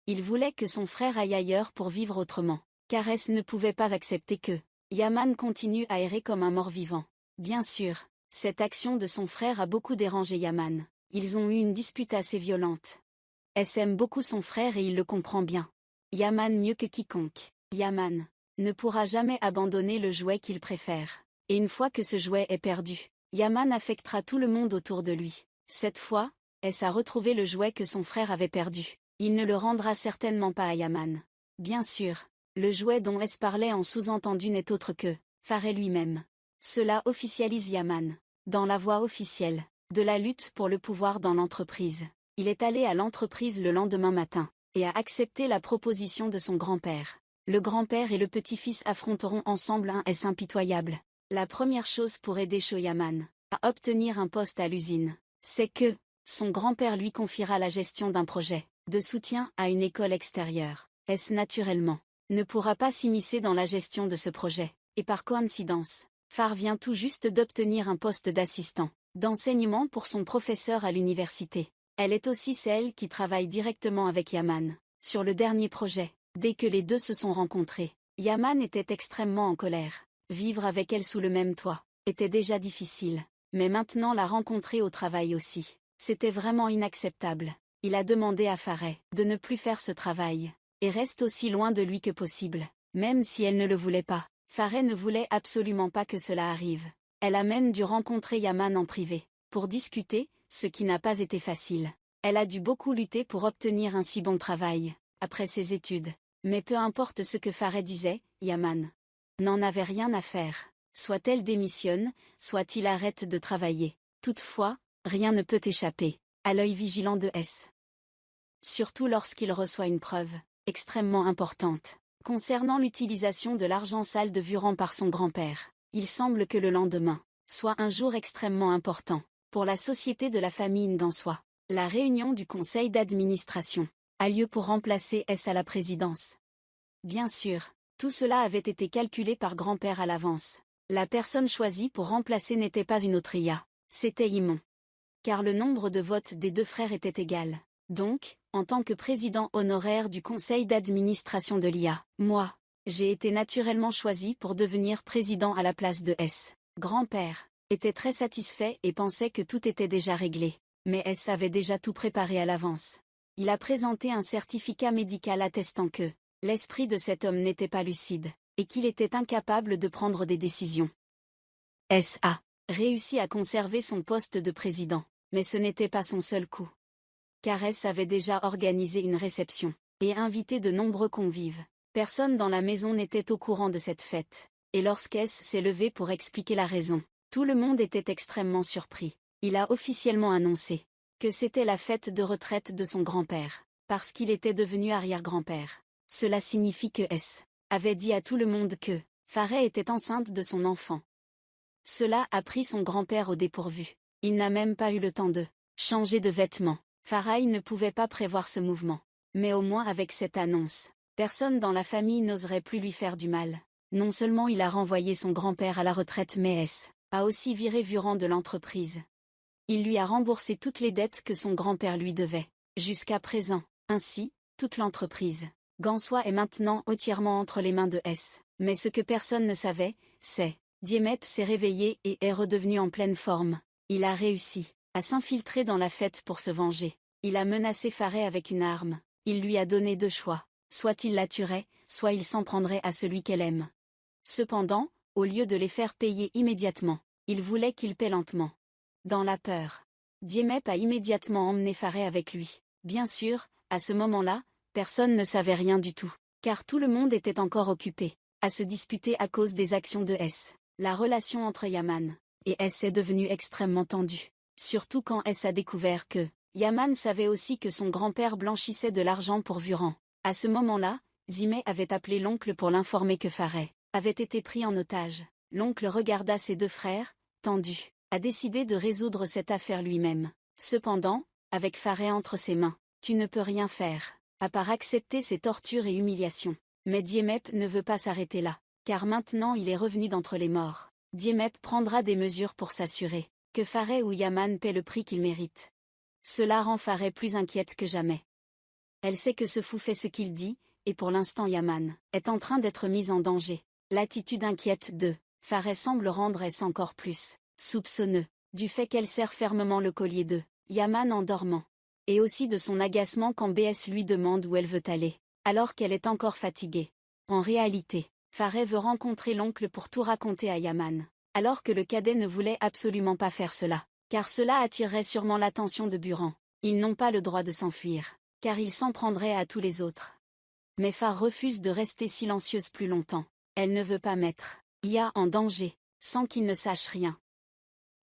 A: Il voulait que son frère aille ailleurs pour vivre autrement, car S ne pouvait pas accepter que Yaman continue à errer comme un mort-vivant. Bien sûr, cette action de son frère a beaucoup dérangé Yaman. Ils ont eu une dispute assez violente. S aime beaucoup son frère et il le comprend bien. Yaman mieux que quiconque. Yaman ne pourra jamais abandonner le jouet qu'il préfère. Et une fois que ce jouet est perdu, Yaman affectera tout le monde autour de lui. Cette fois, S a retrouvé le jouet que son frère avait perdu. Il ne le rendra certainement pas à Yaman. Bien sûr, le jouet dont S parlait en sous-entendu n'est autre que Farah lui-même. Cela officialise Yaman dans la voie officielle de la lutte pour le pouvoir dans l'entreprise. Il est allé à l'entreprise le lendemain matin et a accepté la proposition de son grand-père. Le grand-père et le petit-fils affronteront ensemble un S impitoyable. La première chose pour aider Yaman à obtenir un poste à l'usine, c'est que son grand-père lui confiera la gestion d'un projet de soutien à une école extérieure. S naturellement ne pourra pas s'immiscer dans la gestion de ce projet. Et par coïncidence, Farah vient tout juste d'obtenir un poste d'assistant d'enseignement pour son professeur à l'université. Elle est aussi celle qui travaille directement avec Yaman sur le dernier projet. Dès que les deux se sont rencontrés, Yaman était extrêmement en colère. Vivre avec elle sous le même toit était déjà difficile, mais maintenant la rencontrer au travail aussi, c'était vraiment inacceptable. Il a demandé à Farah de ne plus faire ce travail et reste aussi loin de lui que possible, même si elle ne le voulait pas. Farah ne voulait absolument pas que cela arrive. Elle a même dû rencontrer Yaman en privé pour discuter, ce qui n'a pas été facile. Elle a dû beaucoup lutter pour obtenir un si bon travail, après ses études. Mais peu importe ce que Fareh disait, Yaman n'en avait rien à faire. Soit elle démissionne, soit il arrête de travailler. Toutefois, rien ne peut échapper à l'œil vigilant de S. Surtout lorsqu'il reçoit une preuve extrêmement importante concernant l'utilisation de l'argent sale de Vuran par son grand-père. Il semble que le lendemain soit un jour extrêmement important pour la société de la famille Ngansois. La réunion du conseil d'administration a lieu pour remplacer S à la présidence. Bien sûr, tout cela avait été calculé par grand-père à l'avance. La personne choisie pour remplacer n'était pas une autre Ia, c'était Imon. Car le nombre de votes des deux frères était égal. Donc, en tant que président honoraire du conseil d'administration de l'IA, moi, j'ai été naturellement choisi pour devenir président à la place de S. Grand-père était très satisfait et pensait que tout était déjà réglé. Mais S avait déjà tout préparé à l'avance. Il a présenté un certificat médical attestant que l'esprit de cet homme n'était pas lucide, et qu'il était incapable de prendre des décisions. S a réussi à conserver son poste de président, mais ce n'était pas son seul coup. Car S avait déjà organisé une réception, et invité de nombreux convives. Personne dans la maison n'était au courant de cette fête, et lorsqu'S s'est levé pour expliquer la raison, tout le monde était extrêmement surpris. Il a officiellement annoncé que c'était la fête de retraite de son grand-père, parce qu'il était devenu arrière-grand-père. Cela signifie que S avait dit à tout le monde que Fareh était enceinte de son enfant. Cela a pris son grand-père au dépourvu. Il n'a même pas eu le temps de changer de vêtements. Fareh ne pouvait pas prévoir ce mouvement. Mais au moins avec cette annonce, personne dans la famille n'oserait plus lui faire du mal. Non seulement il a renvoyé son grand-père à la retraite, mais S a aussi viré Vuran de l'entreprise. Il lui a remboursé toutes les dettes que son grand-père lui devait, jusqu'à présent. Ainsi, toute l'entreprise Ngansois est maintenant entièrement entre les mains de S. Mais ce que personne ne savait, c'est Diemep s'est réveillé et est redevenu en pleine forme. Il a réussi à s'infiltrer dans la fête pour se venger. Il a menacé Fareh avec une arme. Il lui a donné deux choix. Soit il la tuerait, soit il s'en prendrait à celui qu'elle aime. Cependant, au lieu de les faire payer immédiatement, il voulait qu'ils paient lentement. Dans la peur, Diemep a immédiatement emmené Fareh avec lui. Bien sûr, à ce moment-là, personne ne savait rien du tout, car tout le monde était encore occupé à se disputer à cause des actions de S. La relation entre Yaman et S est devenue extrêmement tendue, surtout quand S a découvert que Yaman savait aussi que son grand-père blanchissait de l'argent pour Vuran. À ce moment-là, Zimé avait appelé l'oncle pour l'informer que Fareh avait été pris en otage. L'oncle regarda ses deux frères, tendu, a décidé de résoudre cette affaire lui-même. Cependant, avec Fareh entre ses mains, tu ne peux rien faire, à part accepter ces tortures et humiliations. Mais Diemep ne veut pas s'arrêter là, car maintenant il est revenu d'entre les morts. Diemep prendra des mesures pour s'assurer que Fareh ou Yaman paient le prix qu'ils méritent. Cela rend Fareh plus inquiète que jamais. Elle sait que ce fou fait ce qu'il dit, et pour l'instant Yaman est en train d'être mise en danger. L'attitude inquiète de Fareh semble rendre S encore plus soupçonneux, du fait qu'elle serre fermement le collier de Yaman en dormant, et aussi de son agacement quand BS lui demande où elle veut aller, alors qu'elle est encore fatiguée. En réalité, Fareh veut rencontrer l'oncle pour tout raconter à Yaman, alors que le cadet ne voulait absolument pas faire cela, car cela attirerait sûrement l'attention de Buran. Ils n'ont pas le droit de s'enfuir, car ils s'en prendraient à tous les autres. Mais Fareh refuse de rester silencieuse plus longtemps. Elle ne veut pas mettre Ia en danger, sans qu'il ne sache rien.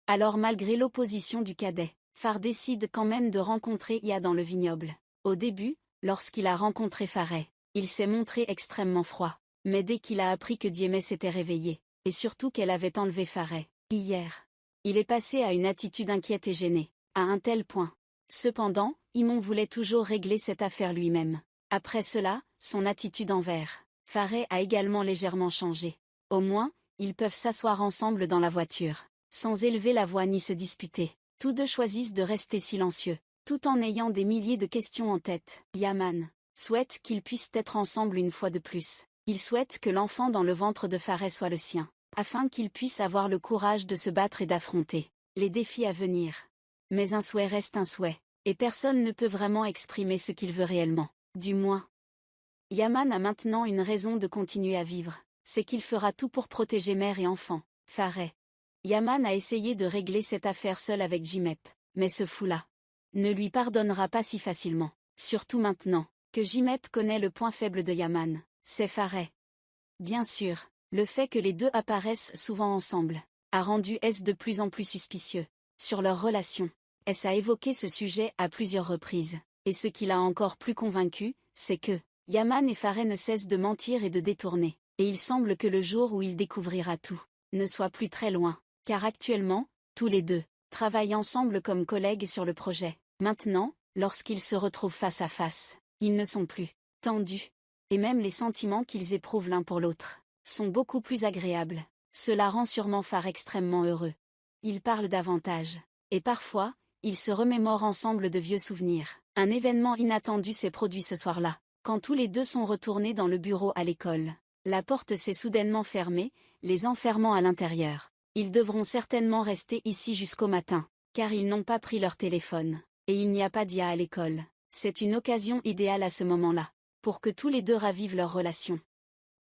A: Alors malgré l'opposition du cadet, Fareh décide quand même de rencontrer Ia dans le vignoble. Au début, lorsqu'il a rencontré Fareh, il s'est montré extrêmement froid. Mais dès qu'il a appris que Diemep s'était réveillé, et surtout qu'elle avait enlevé Fareh hier, il est passé à une attitude inquiète et gênée, à un tel point. Cependant, Imon voulait toujours régler cette affaire lui-même. Après cela, son attitude envers Fareh a également légèrement changé. Au moins, ils peuvent s'asseoir ensemble dans la voiture, sans élever la voix ni se disputer. Tous deux choisissent de rester silencieux, tout en ayant des milliers de questions en tête. Yaman souhaite qu'ils puissent être ensemble une fois de plus. Il souhaite que l'enfant dans le ventre de Fareh soit le sien, afin qu'il puisse avoir le courage de se battre et d'affronter les défis à venir. Mais un souhait reste un souhait, et personne ne peut vraiment exprimer ce qu'il veut réellement. Du moins, Yaman a maintenant une raison de continuer à vivre, c'est qu'il fera tout pour protéger mère et enfant. Fareh. Yaman a essayé de régler cette affaire seul avec Diemep, mais ce fou-là ne lui pardonnera pas si facilement. Surtout maintenant que Jimep connaît le point faible de Yaman, c'est Fareh. Bien sûr, le fait que les deux apparaissent souvent ensemble a rendu S de plus en plus suspicieux. Sur leur relation, S a évoqué ce sujet à plusieurs reprises, et ce qui l'a encore plus convaincu, c'est que Yaman et Fareh ne cessent de mentir et de détourner, et il semble que le jour où il découvrira tout ne soit plus très loin, car actuellement, tous les deux travaillent ensemble comme collègues sur le projet. Maintenant, lorsqu'ils se retrouvent face à face, ils ne sont plus tendus, et même les sentiments qu'ils éprouvent l'un pour l'autre sont beaucoup plus agréables. Cela rend sûrement Fareh extrêmement heureux. Ils parlent davantage, et parfois, ils se remémorent ensemble de vieux souvenirs. Un événement inattendu s'est produit ce soir-là, quand tous les deux sont retournés dans le bureau à l'école. La porte s'est soudainement fermée, les enfermant à l'intérieur. Ils devront certainement rester ici jusqu'au matin, car ils n'ont pas pris leur téléphone, et il n'y a pas d'IA à l'école. C'est une occasion idéale à ce moment-là, pour que tous les deux ravivent leur relation.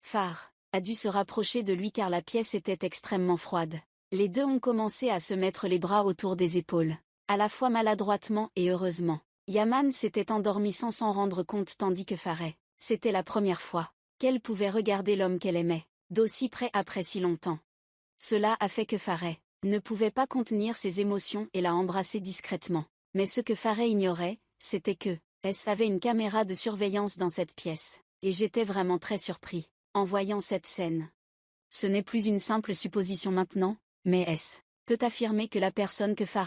A: Fareh a dû se rapprocher de lui car la pièce était extrêmement froide. Les deux ont commencé à se mettre les bras autour des épaules, à la fois maladroitement et heureusement. Yaman s'était endormi sans s'en rendre compte tandis que Fareh, c'était la première fois qu'elle pouvait regarder l'homme qu'elle aimait, d'aussi près après si longtemps. Cela a fait que Fareh ne pouvait pas contenir ses émotions et l'a embrassé discrètement. Mais ce que Fareh ignorait, c'était que S avait une caméra de surveillance dans cette pièce, et j'étais vraiment très surpris en voyant cette scène. Ce n'est plus une simple supposition maintenant, mais S peut affirmer que la personne que Fareh